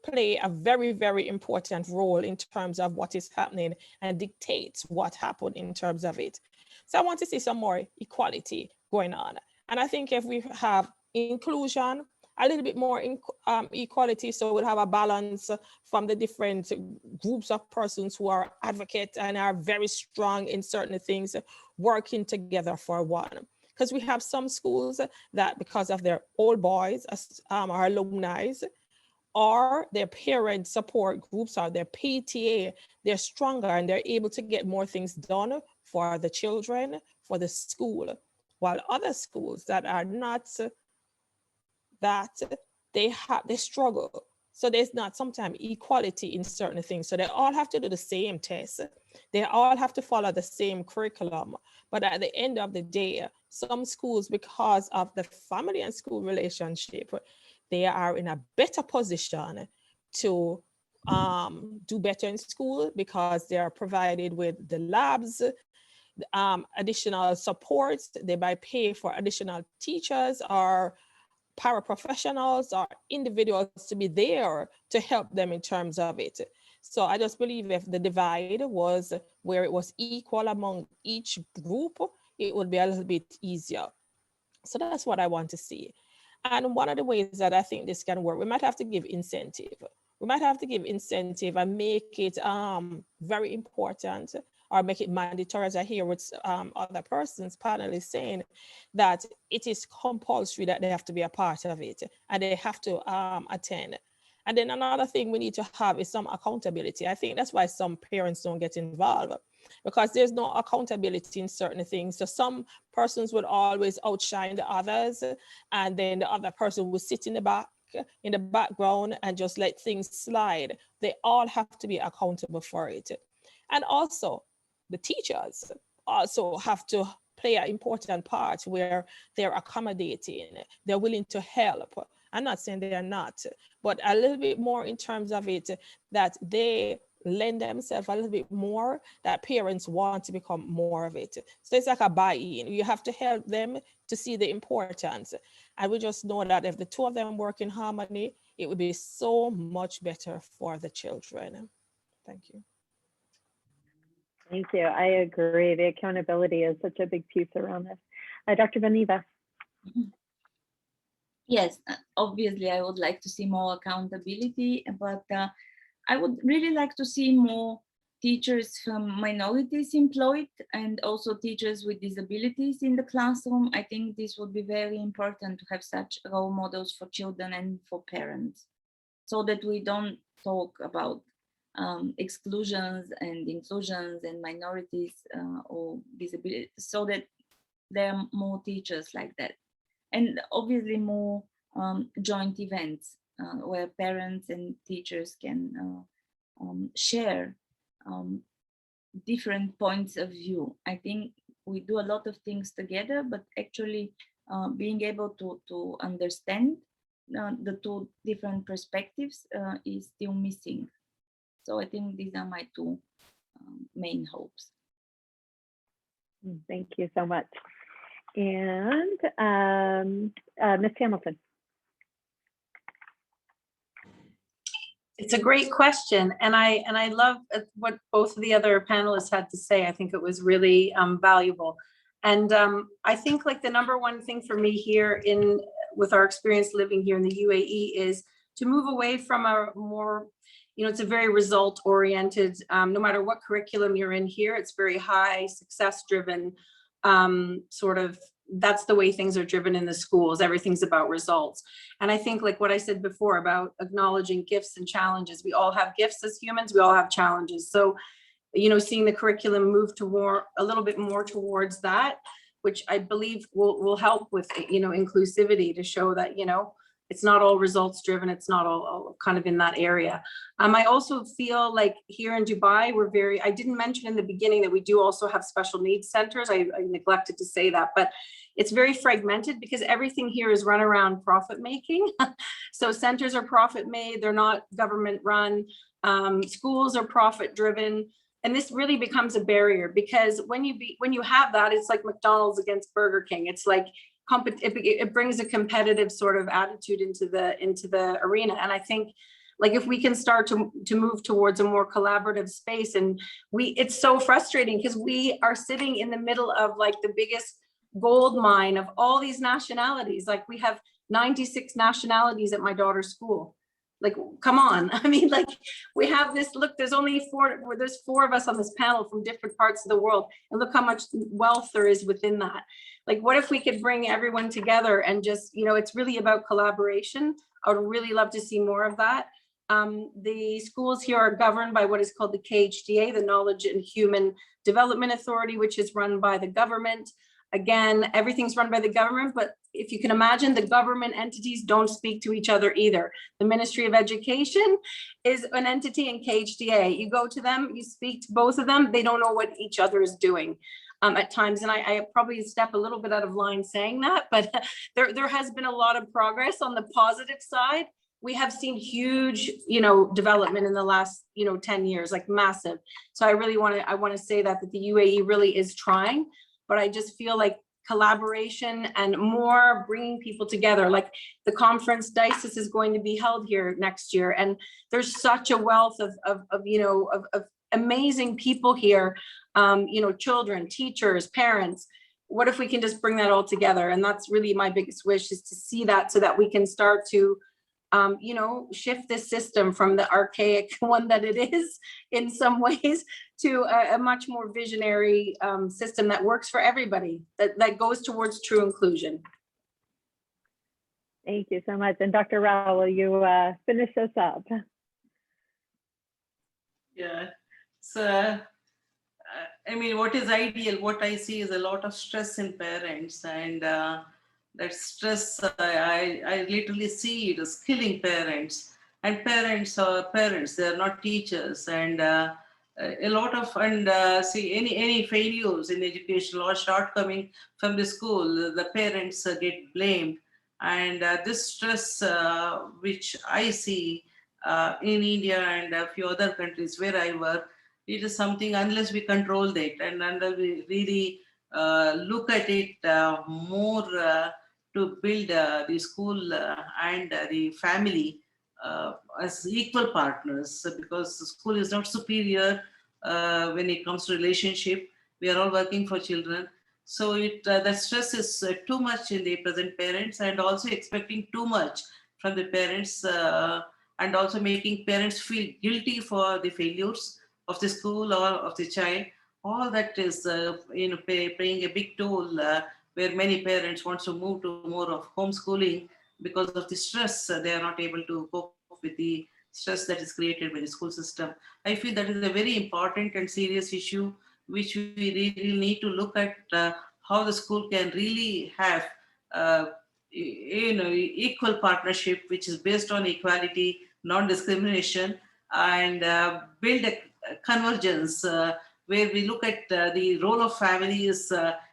play a very, very important role in terms of what is happening and dictates what happened in terms of it. So I want to see some more equality going on. And I think if we have inclusion, a little bit more equality, so we'll have a balance from the different groups of persons who are advocates and are very strong in certain things, working together for one. Because we have some schools that, because of their old boys, our alumni, or their parent support groups, or their PTA, they're stronger and they're able to get more things done for the children, for the school. While other schools that are not that, they struggle. So there's not sometimes equality in certain things. So they all have to do the same tests. They all have to follow the same curriculum. But at the end of the day, some schools, because of the family and school relationship, they are in a better position to do better in school because they are provided with the labs, additional supports. They might pay for additional teachers or paraprofessionals or individuals to be there to help them in terms of it. So I just believe if the divide was where it was equal among each group, it would be a little bit easier. So that's what I want to see. And one of the ways that I think this can work, we might have to give incentive. We might have to give incentive and make it very important, or make it mandatory, as I hear what other persons, panelists saying, that it is compulsory that they have to be a part of it and they have to attend. And then another thing we need to have is some accountability. I think that's why some parents don't get involved, because there's no accountability in certain things. So some persons would always outshine the others, and then the other person would sit in the background and just let things slide. They all have to be accountable for it. And also the teachers also have to play an important part where they're accommodating, they're willing to help. I'm not saying they are not, but a little bit more in terms of it, that they lend themselves a little bit more, that parents want to become more of it. So it's like a buy-in. You have to help them to see the importance. And we just know that if the two of them work in harmony, it would be so much better for the children. Thank you. Thank you. I agree. The accountability is such a big piece around this. Dr. Vaneva. Yes, obviously I would like to see more accountability, but I would really like to see more teachers from minorities employed, and also teachers with disabilities in the classroom. I think this would be very important to have such role models for children and for parents, so that we don't talk about exclusions and inclusions and minorities or disabilities, so that there are more teachers like that. And obviously more joint events where parents and teachers can share different points of view. I think we do a lot of things together, but actually being able to understand the two different perspectives is still missing. So I think these are my two main hopes. Thank you so much. And Ms. Hamilton. It's a great question, and I love what both of the other panelists had to say. I think it was really valuable, and I think like the number one thing for me here with our experience living here in the UAE is to move away from a more, it's a very result oriented. No matter what curriculum you're in here, it's very high success driven. Sort of, that's the way things are driven in the schools. Everything's about results. And I think like what I said before about acknowledging gifts and challenges, we all have gifts as humans, we all have challenges. So, seeing the curriculum move to a little bit more towards that, which I believe will help with, inclusivity, to show that, it's not all results driven. It's not all kind of in that area. I also feel like here in Dubai, I didn't mention in the beginning that we do also have special needs centers. I neglected to say that, but it's very fragmented because everything here is run around profit making. So centers are profit made. They're not government run. Schools are profit driven. And this really becomes a barrier because when you have that, it's like McDonald's against Burger King. It's like, it brings a competitive sort of attitude into the arena. And I think like if we can start to move towards a more collaborative space, and it's so frustrating because we are sitting in the middle of like the biggest gold mine of all these nationalities. Like we have 96 nationalities at my daughter's school. Like, come on. I mean, like we have this, look, there's four of us on this panel from different parts of the world. And look how much wealth there is within that. Like, what if we could bring everyone together and just, it's really about collaboration. I would really love to see more of that. The schools here are governed by what is called the KHDA, the Knowledge and Human Development Authority, which is run by the government. Again, everything's run by the government, but if you can imagine, the government entities don't speak to each other either. The Ministry of Education is an entity in KHDA. You go to them, you speak to both of them, they don't know what each other is doing at times. And I probably step a little bit out of line saying that, but there has been a lot of progress on the positive side. We have seen huge, development in the last, 10 years, like massive. So I really want to say that the UAE really is trying. But I just feel like collaboration and more bringing people together, like the conference DISES is going to be held here next year. And there's such a wealth of amazing people here, children, teachers, parents. What if we can just bring that all together? And that's really my biggest wish, is to see that so that we can start to shift this system from the archaic one that it is in some ways to a much more visionary system that works for everybody, that goes towards true inclusion. Thank you so much. And Dr. Rao, will you finish us up? Yeah, so I mean, what is ideal, what I see is a lot of stress in parents, and that stress, I literally see it as killing parents. And parents are parents, they're not teachers. And a lot of, see, any failures in education or shortcoming from the school, the parents get blamed. And this stress, which I see in India and a few other countries where I work, it is something, unless we control that and unless we really look at it more, to build the school and the family as equal partners, because the school is not superior when it comes to relationship. We are all working for children. So the stress is too much in the present parents, and also expecting too much from the parents, and also making parents feel guilty for the failures of the school or of the child. All that is playing a big toll, where many parents want to move to more of homeschooling because of the stress. They are not able to cope with the stress that is created by the school system. I feel that is a very important and serious issue, which we really need to look at, how the school can really have equal partnership, which is based on equality, non-discrimination, and build a convergence where we look at the role of family is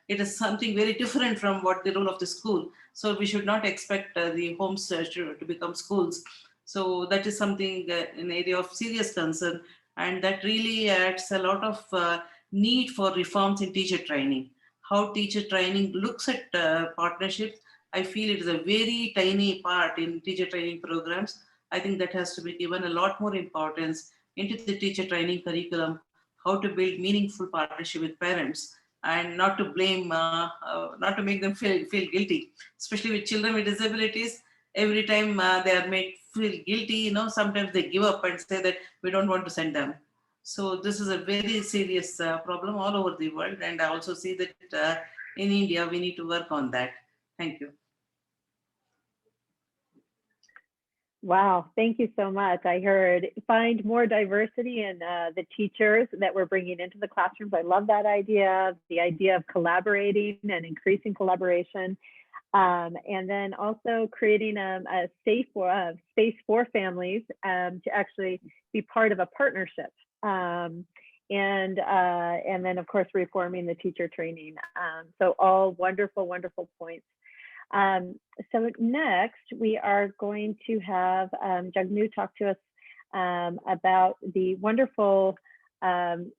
it is something very different from what the role of the school. So we should not expect the homes to become schools. So that is something an area of serious concern, and that really adds a lot of need for reforms in teacher training. How teacher training looks at partnerships, I feel it is a very tiny part in teacher training programs. I think that has to be given a lot more importance into the teacher training curriculum, how to build meaningful partnership with parents and not to blame, not to make them feel guilty, especially with children with disabilities. Every time they are made feel guilty, sometimes they give up and say that we don't want to send them. So this is a very serious problem all over the world. And I also see that in India, we need to work on that. Thank you. Wow, thank you so much. I heard find more diversity in the teachers that we're bringing into the classrooms. I love that idea, the idea of collaborating and increasing collaboration. And then also creating a safe space for families to actually be part of a partnership. And then of course, reforming the teacher training. So all wonderful, wonderful points. So next we are going to have Jagnu talk to us about the wonderful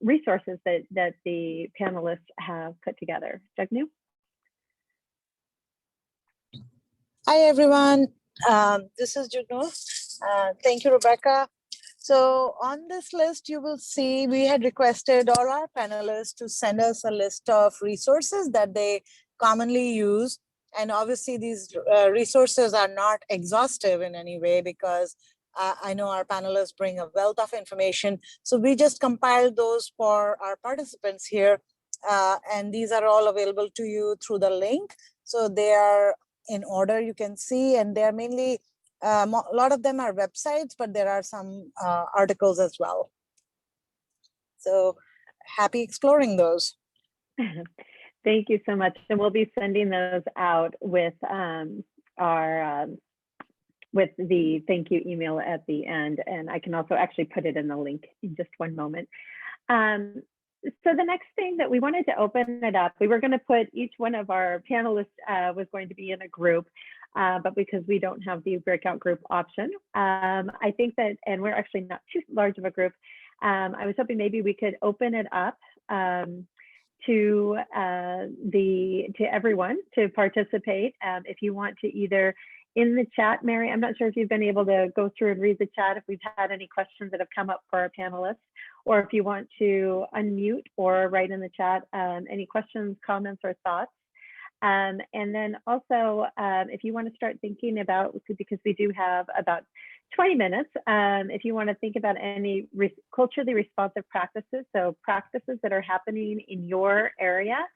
resources that the panelists have put together. Jagnu? Hi, everyone. This is Jagnu. Thank you, Rebecca. So on this list, you will see we had requested all our panelists to send us a list of resources that they commonly use. And obviously, these resources are not exhaustive in any way because I know our panelists bring a wealth of information. So we just compiled those for our participants here. And these are all available to you through the link. So they are in order, you can see, and they're mainly, a lot of them are websites, but there are some articles as well. So happy exploring those. Thank you so much. And we'll be sending those out with with the thank you email at the end. And I can also actually put it in the link in just one moment. So the next thing that we wanted to open it up, we were going to put each one of our panelists was going to be in a group, but because we don't have the breakout group option, I think that, and we're actually not too large of a group, I was hoping maybe we could open it up to everyone to participate. If you want to either in the chat, Mary, I'm not sure if you've been able to go through and read the chat, if we've had any questions that have come up for our panelists, or if you want to unmute or write in the chat any questions, comments, or thoughts. And then also, if you want to start thinking about, because we do have about 20 minutes, if you want to think about any culturally responsive practices, so practices that are happening in your area,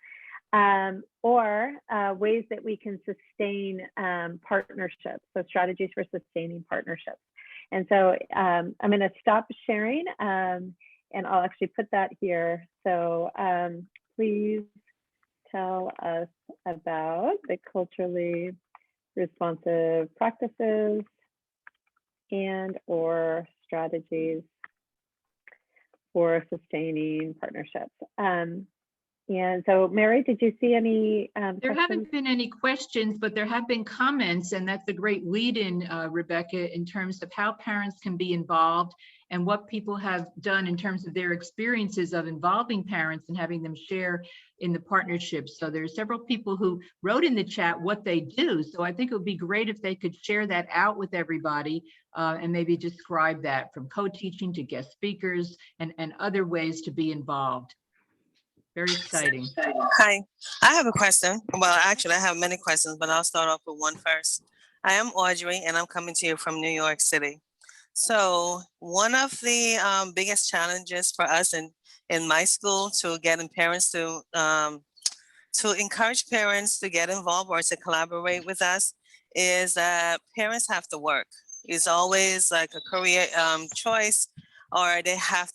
or ways that we can sustain partnerships, so strategies for sustaining partnerships. And so I'm going to stop sharing and I'll actually put that here. So please tell us about the culturally responsive practices and or strategies for sustaining partnerships. And so, Mary, did you see any There haven't been any questions, but there have been comments, and that's a great lead in, Rebecca, in terms of how parents can be involved and what people have done in terms of their experiences of involving parents and having them share in the partnership. So there's several people who wrote in the chat what they do. So I think it would be great if they could share that out with everybody and maybe describe that, from co-teaching to guest speakers and other ways to be involved. Very exciting. Hi, I have a question. Well, actually, I have many questions, but I'll start off with one first. I am Audrey, and I'm coming to you from New York City. So one of the biggest challenges for us in my school to getting parents to encourage parents to get involved or to collaborate with us is that parents have to work. It's always like a career choice, or they have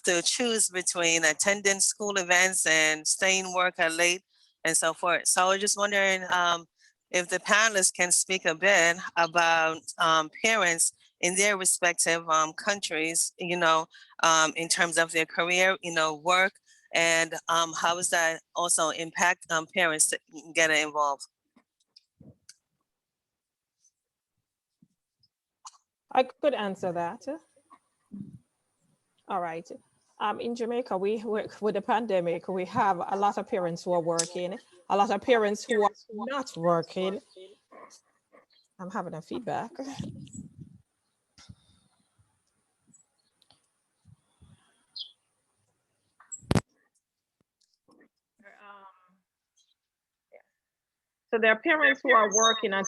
to choose between attending school events and staying work at late and so forth. So I was just wondering if the panelists can speak a bit about parents in their respective countries, in terms of their career, work, and how does that also impact parents to get involved? I could answer that. All right. In Jamaica, with the pandemic, we have a lot of parents who are working, a lot of parents who are not working. I'm having a feedback. So there are parents who are working and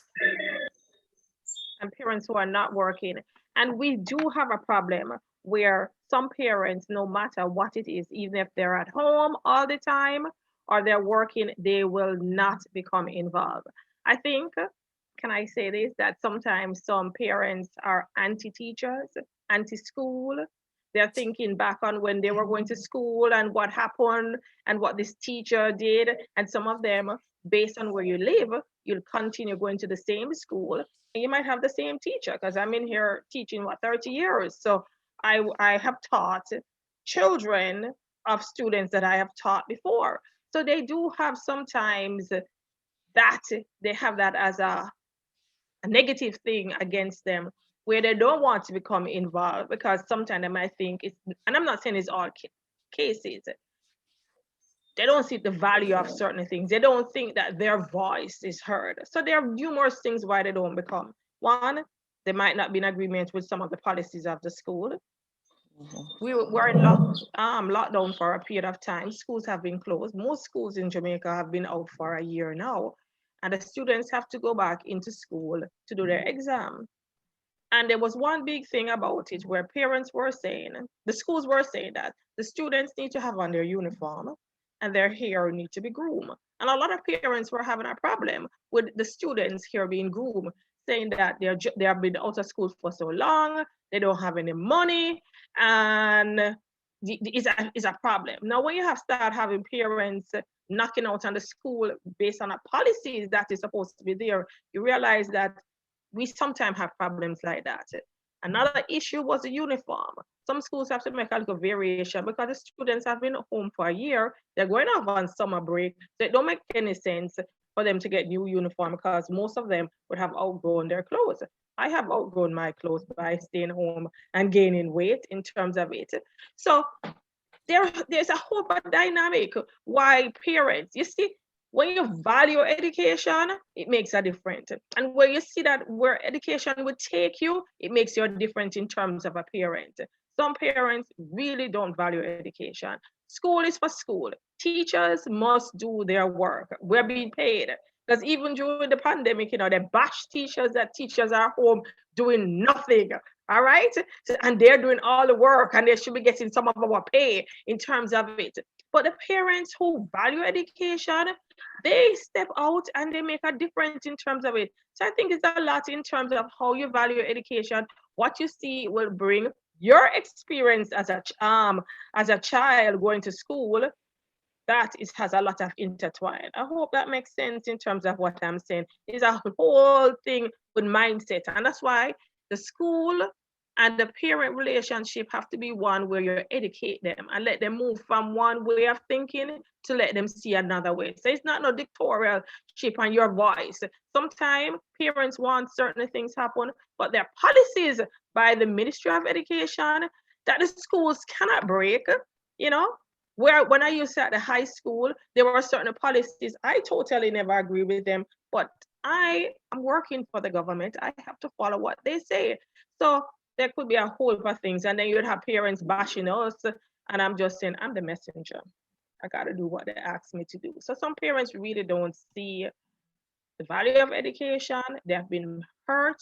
parents who are not working. And we do have a problem where some parents, no matter what it is, even if they're at home all the time or they're working, they will not become involved. I think, can I say this, that sometimes some parents are anti-teachers, anti-school. They're thinking back on when they were going to school and what happened and what this teacher did. And some of them, based on where you live, you'll continue going to the same school. And you might have the same teacher, because I'm in here teaching, 30 years. So I have taught children of students that I have taught before. So they do have sometimes that they have that as a negative thing against them, where they don't want to become involved, because sometimes they might think it's, and I'm not saying it's all cases, they don't see the value of certain things. They don't think that their voice is heard. So there are numerous things why they don't become. One, they might not be in agreement with some of the policies of the school. We were in lockdown for a period of time. Schools have been closed. Most schools in Jamaica have been out for a year now. And the students have to go back into school to do their exam. And there was one big thing about it where parents were saying, the schools were saying that the students need to have on their uniform and their hair need to be groomed. And a lot of parents were having a problem with the students' hair being groomed, saying that they have been out of school for so long, they don't have any money, and it's a problem. Now, when you have started having parents knocking out on the school based on a policies that is supposed to be there, you realize that we sometimes have problems like that. Another issue was the uniform. Some schools have to make a little variation because the students have been home for a year. They're going off on summer break. So it don't make any sense for them to get new uniform because most of them would have outgrown their clothes. I have outgrown my clothes by staying home and gaining weight in terms of it. So there's a whole dynamic why parents, you see, when you value education, it makes a difference. And where you see that where education would take you, it makes you a difference in terms of a parent. Some parents really don't value education. School is for school. Teachers must do their work. We're being paid. Because even during the pandemic, they bash teachers that teachers are home doing nothing. All right. And they're doing all the work and they should be getting some of our pay in terms of it. But the parents who value education, they step out and they make a difference in terms of it. So I think it's a lot in terms of how you value education. What you see will bring your experience as a child going to school. That has a lot of intertwined. I hope that makes sense in terms of what I'm saying. It's a whole thing with mindset. And that's why the school and the parent relationship have to be one where you educate them and let them move from one way of thinking to let them see another way. So it's not no dictatorship on your voice. Sometimes parents want certain things happen, but there are policies by the Ministry of Education that the schools cannot break, Where when I used to at the high school, there were certain policies. I totally never agree with them, but I am working for the government. I have to follow what they say. So there could be a whole lot of things. And then you'd have parents bashing us. And I'm just saying, I'm the messenger. I got to do what they ask me to do. So some parents really don't see the value of education. They have been hurt.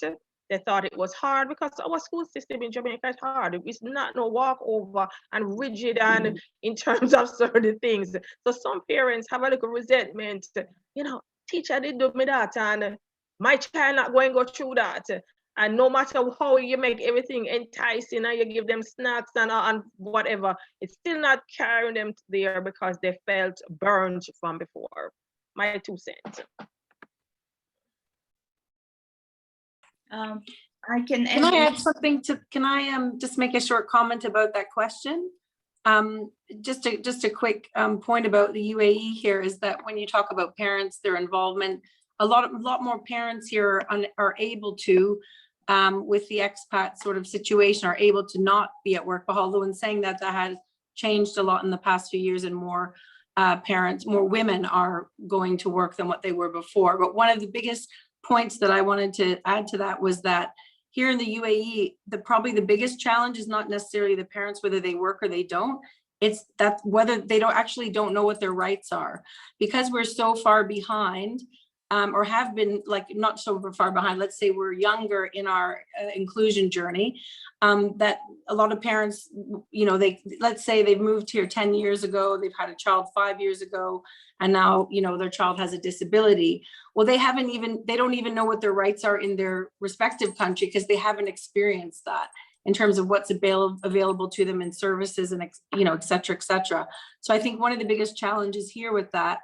They thought it was hard because our school system in Jamaica is hard. It's not no walkover and rigid and in terms of certain things. So some parents have a little resentment. Teacher did do me that and my child not going to go through that. And no matter how you make everything enticing and you give them snacks and whatever, it's still not carrying them there because they felt burned from before. My 2 cents. I can Can I add. add something to, can I just make a short comment about that question? Just a quick point about the UAE here is that when you talk about parents, their involvement, a lot more parents here are able to, with the expat sort of situation, are able to not be at work. But although in saying that, that has changed a lot in the past few years, and more parents, more women are going to work than what they were before. But one of the biggest points that I wanted to add to that was that here in the UAE, probably the biggest challenge is not necessarily the parents, whether they work or they don't. It's that whether they don't know what their rights are, because we're so far behind, or have been, like, not so far behind. Let's say we're younger in our inclusion journey, that a lot of parents, you know, let's say they've moved here 10 years ago, they've had a child 5 years ago, and now, you know, their child has a disability. Well, they don't even know what their rights are in their respective country, because they haven't experienced that in terms of what's available to them in services and, you know, et cetera, et cetera. So I think one of the biggest challenges here with that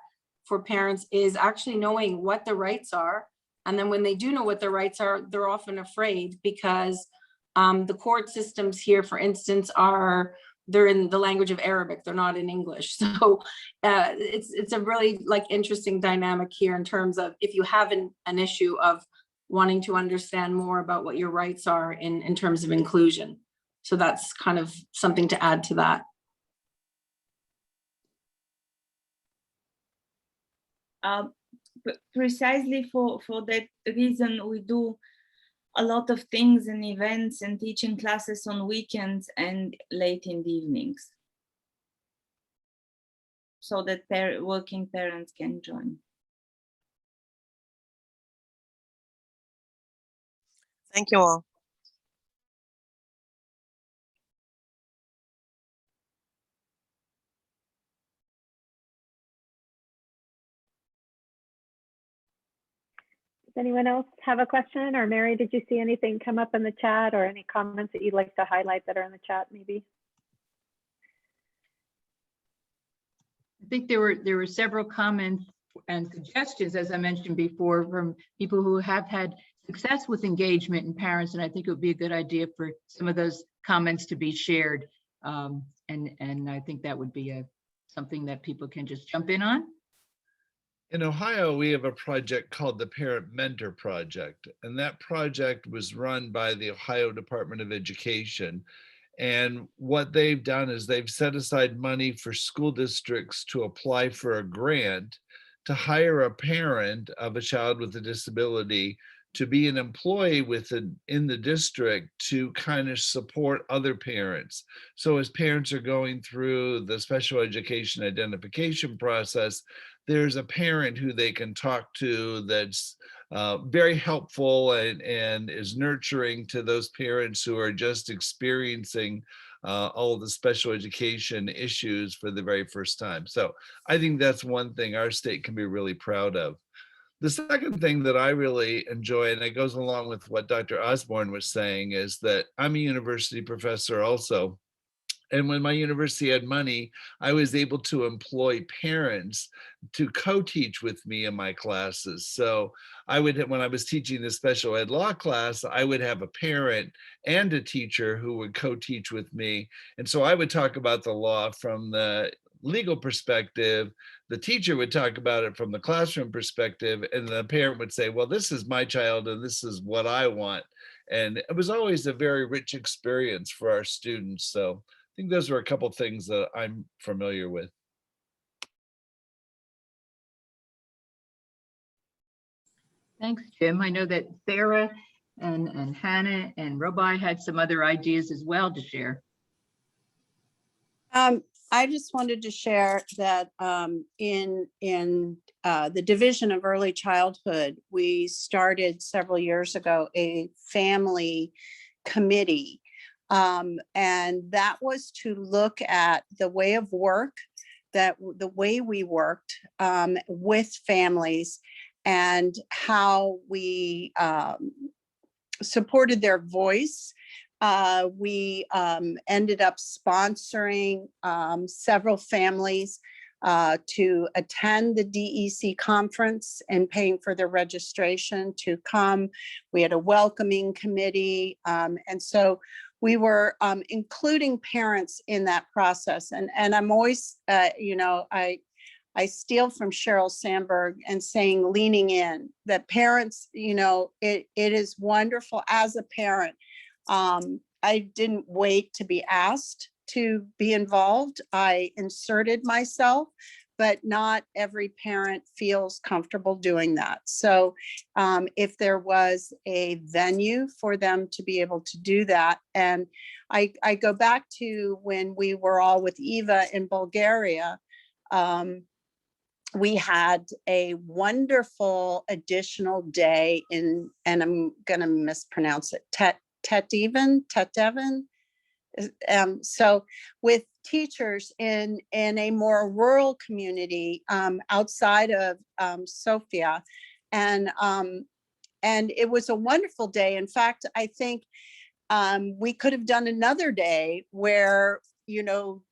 for parents is actually knowing what the rights are. And then when they do know what their rights are, they're often afraid, because the court systems here, for instance, they're in the language of Arabic, they're not in English. So it's a really, like, interesting dynamic here in terms of if you have an issue of wanting to understand more about what your rights are in terms of inclusion. So that's kind of something to add to that. Precisely for that reason, we do a lot of things and events and teaching classes on weekends and late in the evenings, so that working parents can join. Thank you all. Does anyone else have a question? Or Mary, did you see anything come up in the chat, or any comments that you'd like to highlight that are in the chat maybe? I think there were several comments and suggestions, as I mentioned before, from people who have had success with engagement in parents, and I think it would be a good idea for some of those comments to be shared. And I think that would be something that people can just jump in on. In Ohio, we have a project called the Parent Mentor Project, and that project was run by the Ohio Department of Education. And what they've done is they've set aside money for school districts to apply for a grant to hire a parent of a child with a disability to be an employee in the district to kind of support other parents. So as parents are going through the special education identification process, there's a parent who they can talk to that's very helpful and is nurturing to those parents who are just experiencing all of the special education issues for the very first time. So I think that's one thing our state can be really proud of. The second thing that I really enjoy, and it goes along with what Dr. Osborne was saying, is that I'm a university professor also. And when my university had money, I was able to employ parents to co-teach with me in my classes. So I would, when I was teaching the special ed law class, I would have a parent and a teacher who would co-teach with me. And so I would talk about the law from the legal perspective, the teacher would talk about it from the classroom perspective, and the parent would say, well, this is my child and this is what I want. And it was always a very rich experience for our students. So I think those are a couple of things that I'm familiar with. Thanks, Jim. I know that Sarah and Hannah and Robai had some other ideas as well to share. I just wanted to share that in the Division of Early Childhood, we started several years ago a family committee. And that was to look at the way of work, the way we worked with families and how we supported their voice. We ended up sponsoring several families to attend the DEC conference and paying for their registration to come. We had a welcoming committee. And so we were including parents in that process. And I'm always, you know, I steal from Sheryl Sandberg and saying, leaning in, that parents, you know, it is wonderful as a parent. I didn't wait to be asked to be involved. I inserted myself, but not every parent feels comfortable doing that. So if there was a venue for them to be able to do that, and I go back to when we were all with Eva in Bulgaria, we had a wonderful additional day in, and I'm gonna mispronounce it, Tetevan. So with teachers in a more rural community outside of Sofia, and it was a wonderful day. In fact, I think we could have done another day where, you know,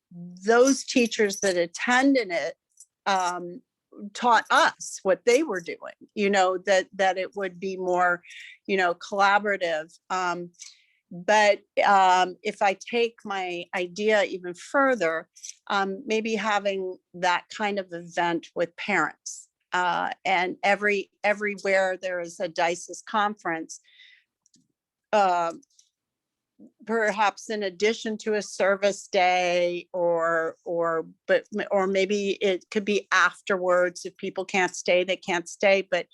those teachers that attended it taught us what they were doing, you know, that it would be more, you know, collaborative. But if I take my idea even further, maybe having that kind of event with parents, and everywhere there is a DISES conference, perhaps in addition to a service day, or maybe it could be afterwards. If people can't stay, they can't stay, but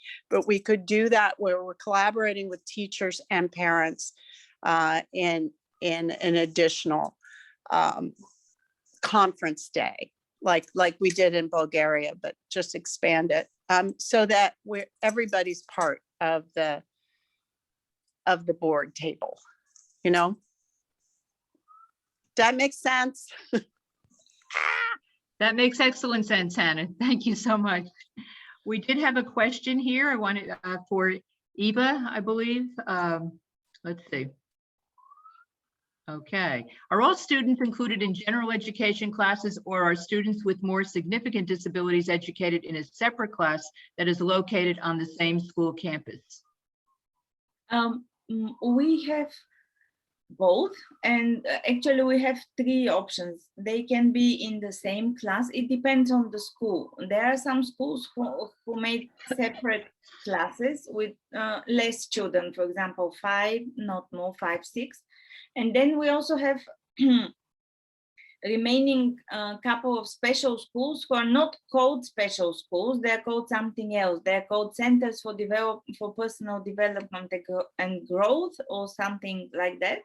we could do that where we're collaborating with teachers and parents in an additional conference day, like we did in Bulgaria, but just expand it so that everybody's part of the board table. You know, does that make sense? That makes excellent sense, Hannah. Thank you so much. We did have a question here. I wanted for Eva, I believe. Let's see. Okay. Are all students included in general education classes, or are students with more significant disabilities educated in a separate class that is located on the same school campus? We have both, and actually we have three options. They can be in the same class. It depends on the school. There are some schools who make separate classes with less children, for example 5, not more, 5, 6. And then we also have remaining couple of special schools who are not called special schools. They're called something else. They're called centers for personal development and growth, or something like that.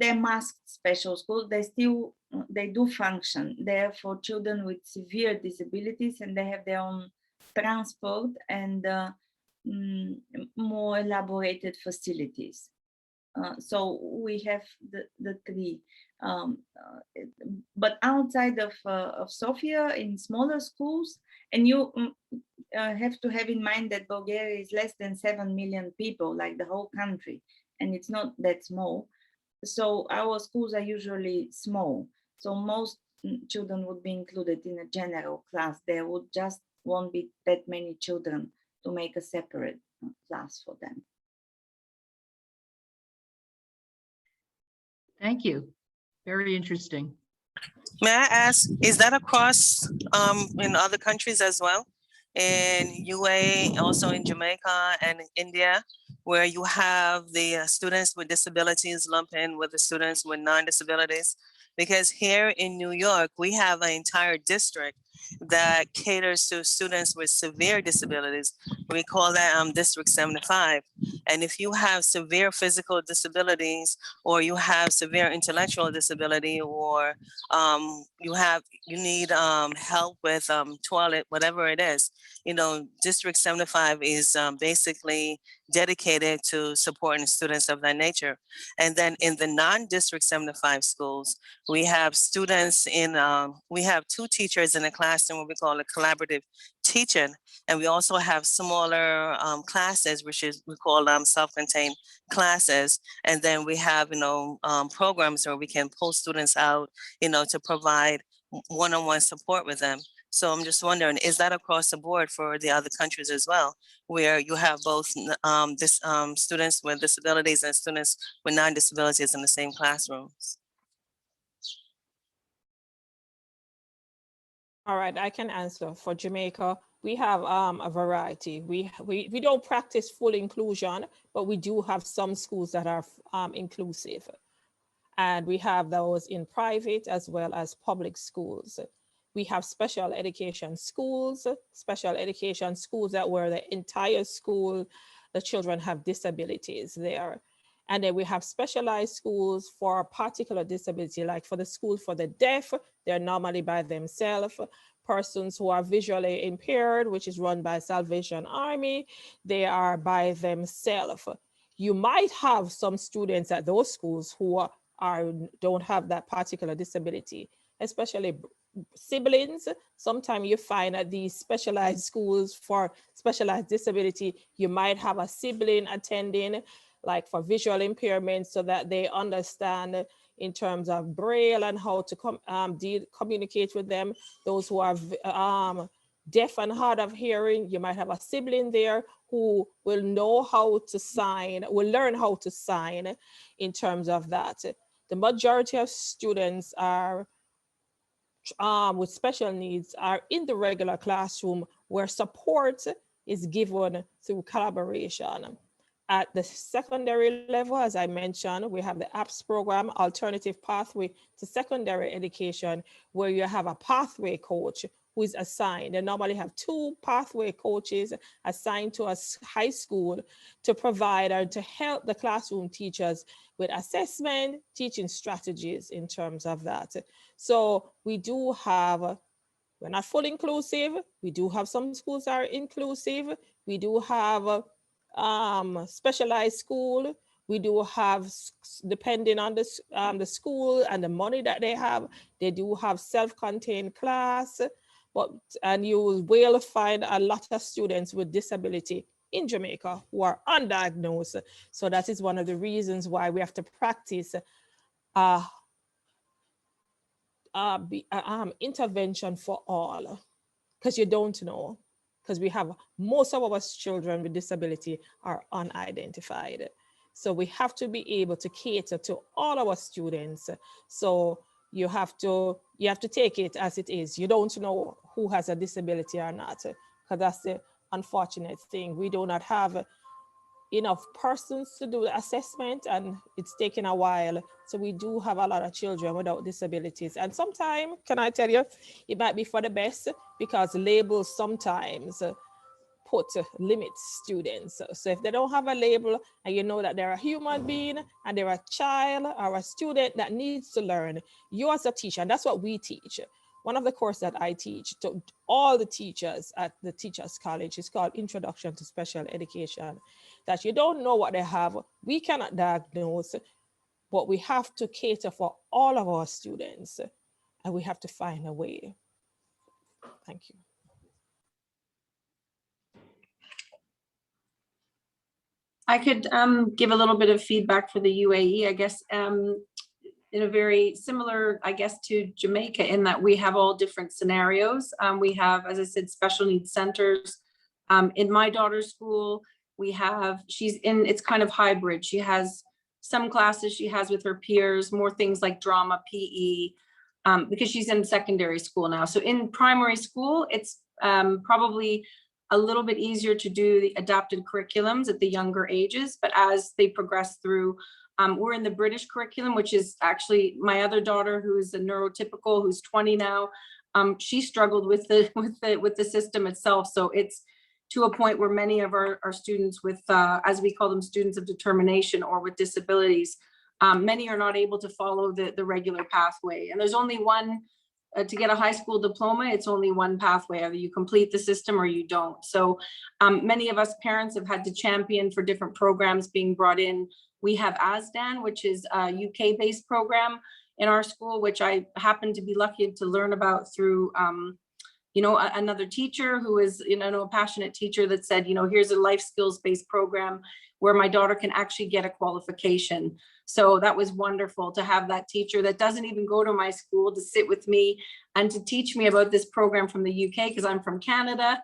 They're masked special schools. They do function. They're for children with severe disabilities, and they have their own transport and more elaborated facilities. So we have the three. But outside of Sofia, in smaller schools, and you have to have in mind that Bulgaria is less than 7 million people, like the whole country, and it's not that small. So our schools are usually small. So most children would be included in a general class. There won't be that many children to make a separate class for them. Thank you. Very interesting. May I ask, is that across in other countries as well? In UA, also in Jamaica and India, where you have the students with disabilities lumped in with the students with non-disabilities? Because here in New York, we have an entire district that caters to students with severe disabilities. We call that District 75. And if you have severe physical disabilities, or you have severe intellectual disability, or you need help with toilet, whatever it is, you know, District 75 is basically dedicated to supporting students of that nature. And then in the non-District 75 schools, we have students we have 2 teachers in a classroom, what we call a collaborative teaching. And we also have smaller classes, which we call self-contained classes. And then we have, programs where we can pull students out, to provide one-on-one support with them. So I'm just wondering, is that across the board for the other countries as well, where you have both students with disabilities and students with non-disabilities in the same classrooms? All right, I can answer. For Jamaica, we have a variety. We don't practice full inclusion, but we do have some schools that are inclusive. And we have those in private as well as public schools. We have special education schools that where the entire school, the children have disabilities there. And then we have specialized schools for a particular disability, like for the school for the deaf, they're normally by themselves. Persons who are visually impaired, which is run by Salvation Army, they are by themselves. You might have some students at those schools who don't have that particular disability, especially siblings. Sometimes you find at these specialized schools for specialized disability, you might have a sibling attending, like for visual impairment, so that they understand in terms of Braille and how to communicate with them. Those who are deaf and hard of hearing, you might have a sibling there who will know how to sign, will learn how to sign in terms of that. The majority of students are with special needs are in the regular classroom where support is given through collaboration. At the secondary level, as I mentioned, we have the APS program, Alternative Pathway to Secondary Education, where you have a pathway coach who is assigned. They normally have 2 pathway coaches assigned to a high school to provide or to help the classroom teachers with assessment, teaching strategies in terms of that. So we do have, we're not full inclusive. We do have some schools that are inclusive. We do have specialized school. We do have, depending on the school and the money that they have, they do have self-contained class. And you will find a lot of students with disability in Jamaica who are undiagnosed. So that is one of the reasons why we have to practice intervention for all, because you don't know. Because we have most of our children with disability are unidentified. So we have to be able to cater to all our students. So you have to take it as it is. You don't know who has a disability or not, because that's the unfortunate thing. We do not have enough persons to do the assessment, and it's taken a while. So we do have a lot of children without disabilities. And sometimes, can I tell you, it might be for the best, because labels sometimes limit students. So if they don't have a label and you know that they're a human being and they're a child or a student that needs to learn, you as a teacher, and that's what we teach. One of the courses that I teach to all the teachers at the Teachers College is called Introduction to Special Education. That you don't know what they have, we cannot diagnose, but we have to cater for all of our students, and we have to find a way. Thank you. I could give a little bit of feedback for the UAE, I guess, in a very similar, I guess, to Jamaica, in that we have all different scenarios. We have, as I said, special needs centers. In my daughter's school, it's kind of hybrid. She has some classes she has with her peers, more things like drama, PE, because she's in secondary school now. So in primary school, it's probably a little bit easier to do the adapted curriculums at the younger ages, but as they progress through, we're in the British curriculum, which is actually my other daughter, who is a neurotypical, who's 20 now. She struggled with the system itself. So it's to a point where many of our students with, as we call them, students of determination or with disabilities, many are not able to follow the regular pathway. And there's only one, to get a high school diploma, it's only one pathway. Either you complete the system or you don't. So many of us parents have had to champion for different programs being brought in. We have ASDAN, which is a UK-based program in our school, which I happen to be lucky to learn about through another teacher who is, a passionate teacher that said, here's a life skills based program where my daughter can actually get a qualification. So that was wonderful to have that teacher that doesn't even go to my school to sit with me and to teach me about this program from the UK, because I'm from Canada.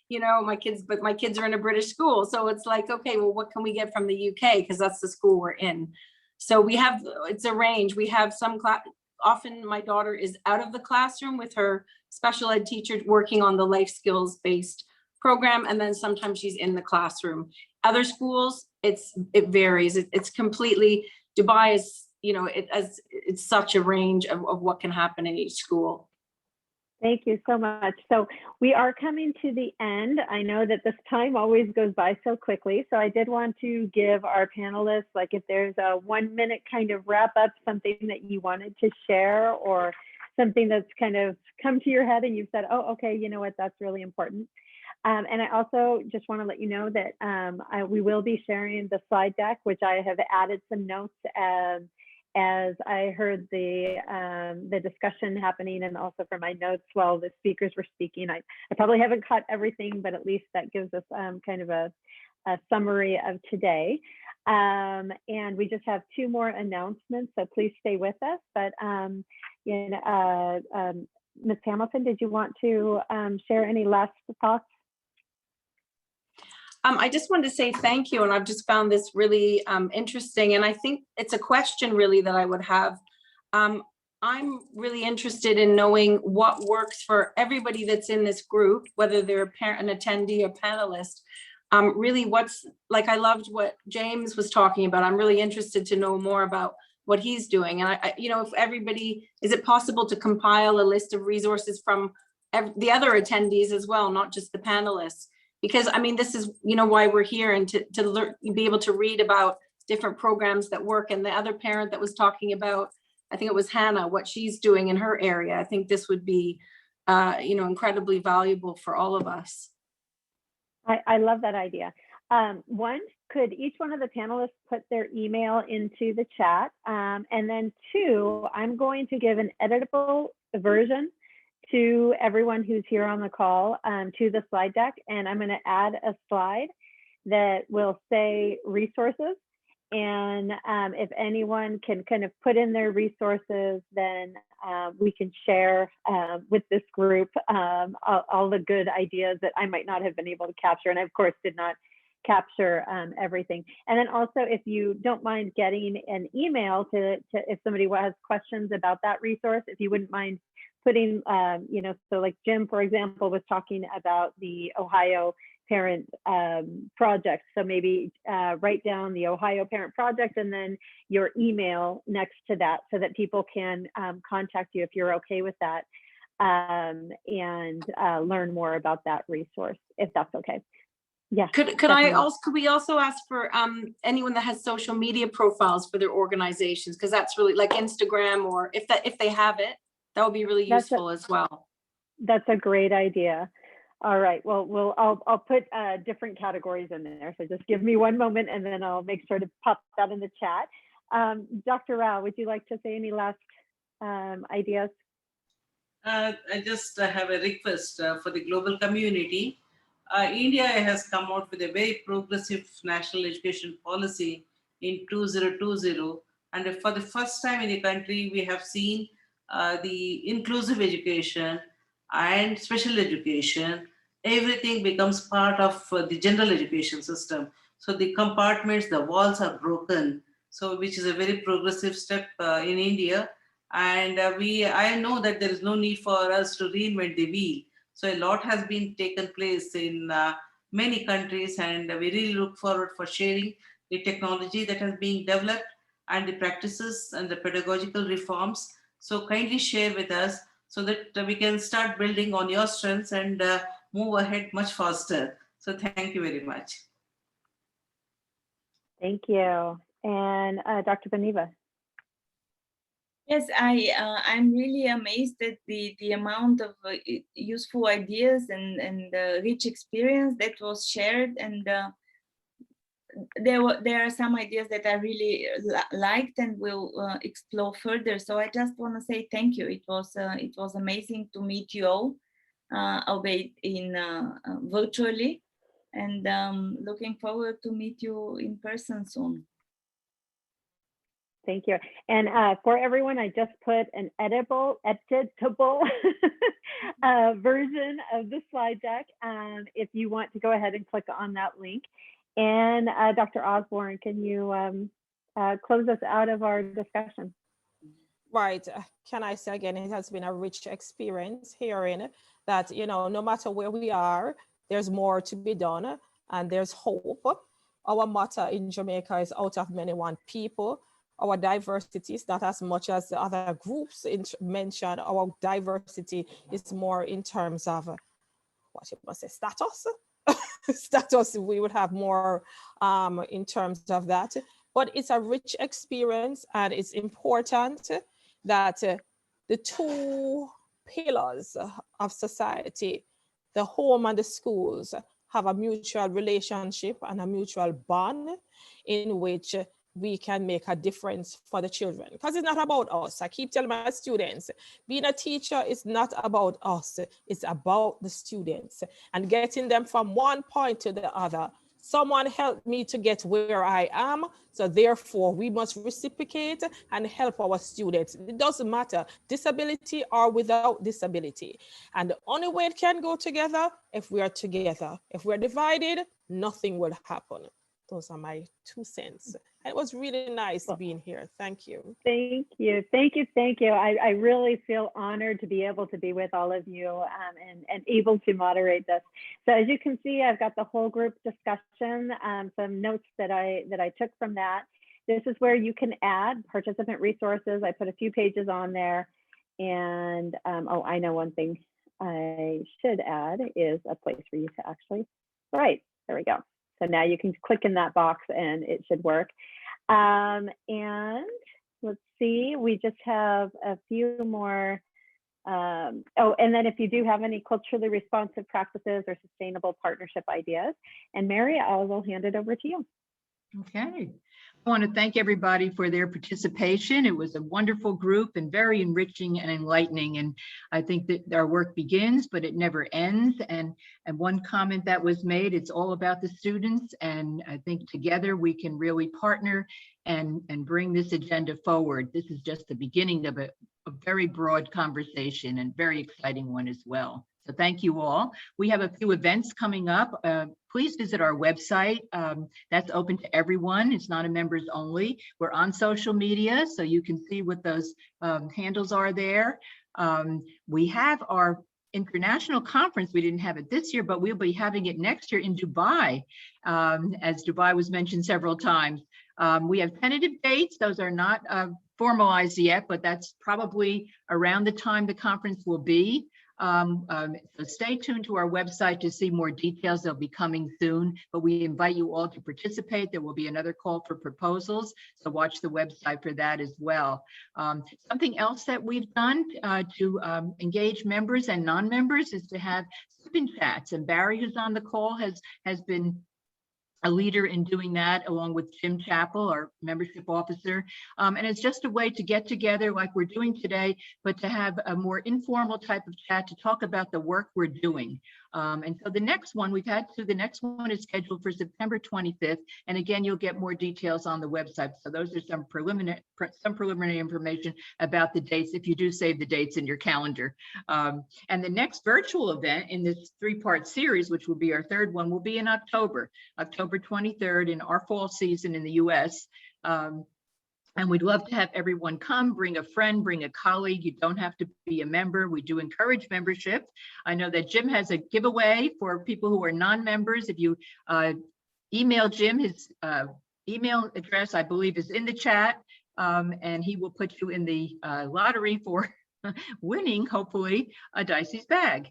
My kids are in a British school. So it's like, okay, well, what can we get from the UK? Because that's the school we're in. So it's a range. We have some class. Often my daughter is out of the classroom with her special ed teacher working on the life skills based program. And then sometimes she's in the classroom. Other schools, it varies. It's completely, Dubai is, it's such a range of what can happen in each school. Thank you so much. So we are coming to the end. I know that this time always goes by so quickly. So I did want to give our panelists, like if there's a 1 minute kind of wrap up, something that you wanted to share or something that's kind of come to your head and you've said, oh, okay, you know what, that's really important. And I also just want to let you know that we will be sharing the slide deck, which I have added some notes as I heard the discussion happening, and also from my notes while the speakers were speaking. I probably haven't caught everything, but at least that gives us kind of a summary of today. And we just have 2 more announcements, so please stay with us. But Ms. Hamilton, did you want to share any last thoughts? I just wanted to say thank you, and I've just found this really interesting, and I think it's a question really that I would have. I'm really interested in knowing what works for everybody that's in this group, whether they're a parent, an attendee, or panelist. Really I loved what James was talking about. I'm really interested to know more about what he's doing. And if everybody, is it possible to compile a list of resources from the other attendees as well, not just the panelists? Because this is, why we're here, and to learn, be able to read about different programs that work. And the other parent that was talking about, I think it was Hannah, what she's doing in her area. I think this would be, incredibly valuable for all of us. I love that idea. One, could each one of the panelists put their email into the chat? And then 2, I'm going to give an editable version to everyone who's here on the call to the slide deck. And I'm going to add a slide that will say resources. And if anyone can kind of put in their resources, then we can share with this group all the good ideas that I might not have been able to capture. And I, of course, did not capture everything. And then also, if you don't mind getting an email to if somebody has questions about that resource, if you wouldn't mind putting, so like Jim, for example, was talking about the Ohio Parent Project. So maybe write down the Ohio Parent Project and then your email next to that so that people can contact you if you're okay with that, and learn more about that resource, if that's okay. Yeah. Could we also ask for anyone that has social media profiles for their organizations? Because that's really like Instagram, or if they have it, that would be really useful as well. That's a great idea. All right. Well, I'll put different categories in there. So just give me 1 moment, and then I'll make sure to pop that in the chat. Dr. Rao, would you like to say any last ideas? I just have a request for the global community. India has come out with a very progressive national education policy in 2020. And for the first time in the country, we have seen the inclusive education and special education. Everything becomes part of the general education system. So the compartments, the walls are broken. So which is a very progressive step in India. And I know that there is no need for us to reinvent the wheel. So a lot has been taken place in many countries, and we really look forward for sharing the technology that has been developed and the practices and the pedagogical reforms. So kindly share with us so that we can start building on your strengths and move ahead much faster. So thank you very much. Thank you. And Dr. Beniva. Yes, I'm really amazed at the amount of useful ideas and rich experience that was shared, and there are some ideas that I really liked and will explore further. So I just want to say thank you. It was amazing to meet you all, albeit in virtually, and looking forward to meet you in person soon. Thank you. And for everyone, I just put an editable version of the slide deck if you want to go ahead and click on that link. And Dr. Osborne, can you close us out of our discussion? Right. Can I say again, it has been a rich experience hearing that, you know, no matter where we are, there's more to be done and there's hope. Our motto in Jamaica is out of many one people. Our diversity is not as much as the other groups mentioned. Our diversity is more in terms of what you must say, status. Status, we would have more in terms of that. But it's a rich experience, and it's important that the two pillars of society, the home and the schools, have a mutual relationship and a mutual bond in which we can make a difference for the children. Because it's not about us. I keep telling my students, being a teacher is not about us. It's about the students and getting them from one point to the other. Someone helped me to get where I am, so therefore we must reciprocate and help our students. It doesn't matter, disability or without disability. And the only way it can go together, if we are together. If we're divided, nothing will happen. Those are my 2 cents. It was really nice being here. Thank you. Thank you. Thank you. Thank you. I really feel honored to be able to be with all of you and able to moderate this. So as you can see, I've got the whole group discussion, some notes that I took from that. This is where you can add participant resources. I put a few pages on there. And oh, I know one thing I should add is a place for you to actually, right, there we go. So now you can click in that box and it should work. And let's see, we just have a few more. Oh, and then if you do have any culturally responsive practices or sustainable partnership ideas, and Mary, I will hand it over to you. Okay. I want to thank everybody for their participation. It was a wonderful group and very enriching and enlightening. And I think that our work begins, but it never ends. And one comment that was made, it's all about the students. And I think together we can really partner and bring this agenda forward. This is just the beginning of a very broad conversation and very exciting one as well. So thank you all. We have a few events coming up. Please visit our website. That's open to everyone. It's not a members only. We're on social media, so you can see what those handles are there. We have our international conference. We didn't have it this year, but we'll be having it next year in Dubai, as Dubai was mentioned several times. We have tentative dates. Those are not formalized yet, but that's probably around the time the conference will be. So stay tuned to our website to see more details. They'll be coming soon, but we invite you all to participate. There will be another call for proposals, so watch the website for that as well. Something else that we've done to engage members and non-members is to have sip-in chats, and Barry, who's on the call, has been a leader in doing that, along with Jim Chappell, our membership officer. And it's just a way to get together like we're doing today, but to have a more informal type of chat to talk about the work we're doing. And so the next one is scheduled for September 25th. And again, you'll get more details on the website. So those are some preliminary information about the dates, if you do save the dates in your calendar. And the next virtual event in this 3-part series, which will be our 3rd one, will be in October 23rd in our fall season in the US. And we'd love to have everyone come, bring a friend, bring a colleague. You don't have to be a member. We do encourage membership. I know that Jim has a giveaway for people who are non-members. If you email Jim, his email address, I believe, is in the chat, and he will put you in the lottery for winning, hopefully, a DISES bag.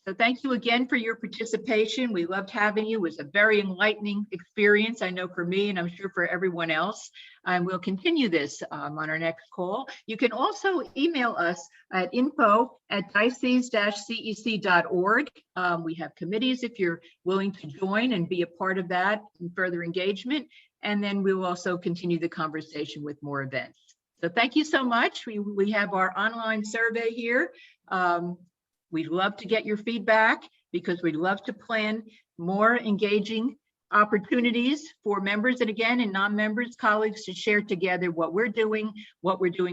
So thank you again for your participation. We loved having you. It was a very enlightening experience, I know, for me, and I'm sure for everyone else. And we'll continue this on our next call. You can also email us at info@dices-cec.org. We have committees if you're willing to join and be a part of that and further engagement. And then we'll also continue the conversation with more events. So thank you so much. We have our online survey here. We'd love to get your feedback because we'd love to plan more engaging opportunities for members and again, and non-members, colleagues to share together what we're doing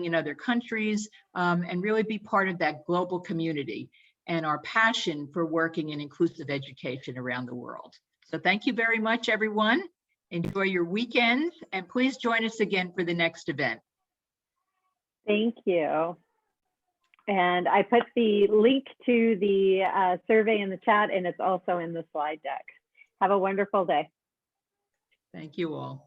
in other countries, and really be part of that global community and our passion for working in inclusive education around the world. So thank you very much, everyone. Enjoy your weekends and please join us again for the next event. Thank you. And I put the link to the survey in the chat, and it's also in the slide deck. Have a wonderful day. Thank you all.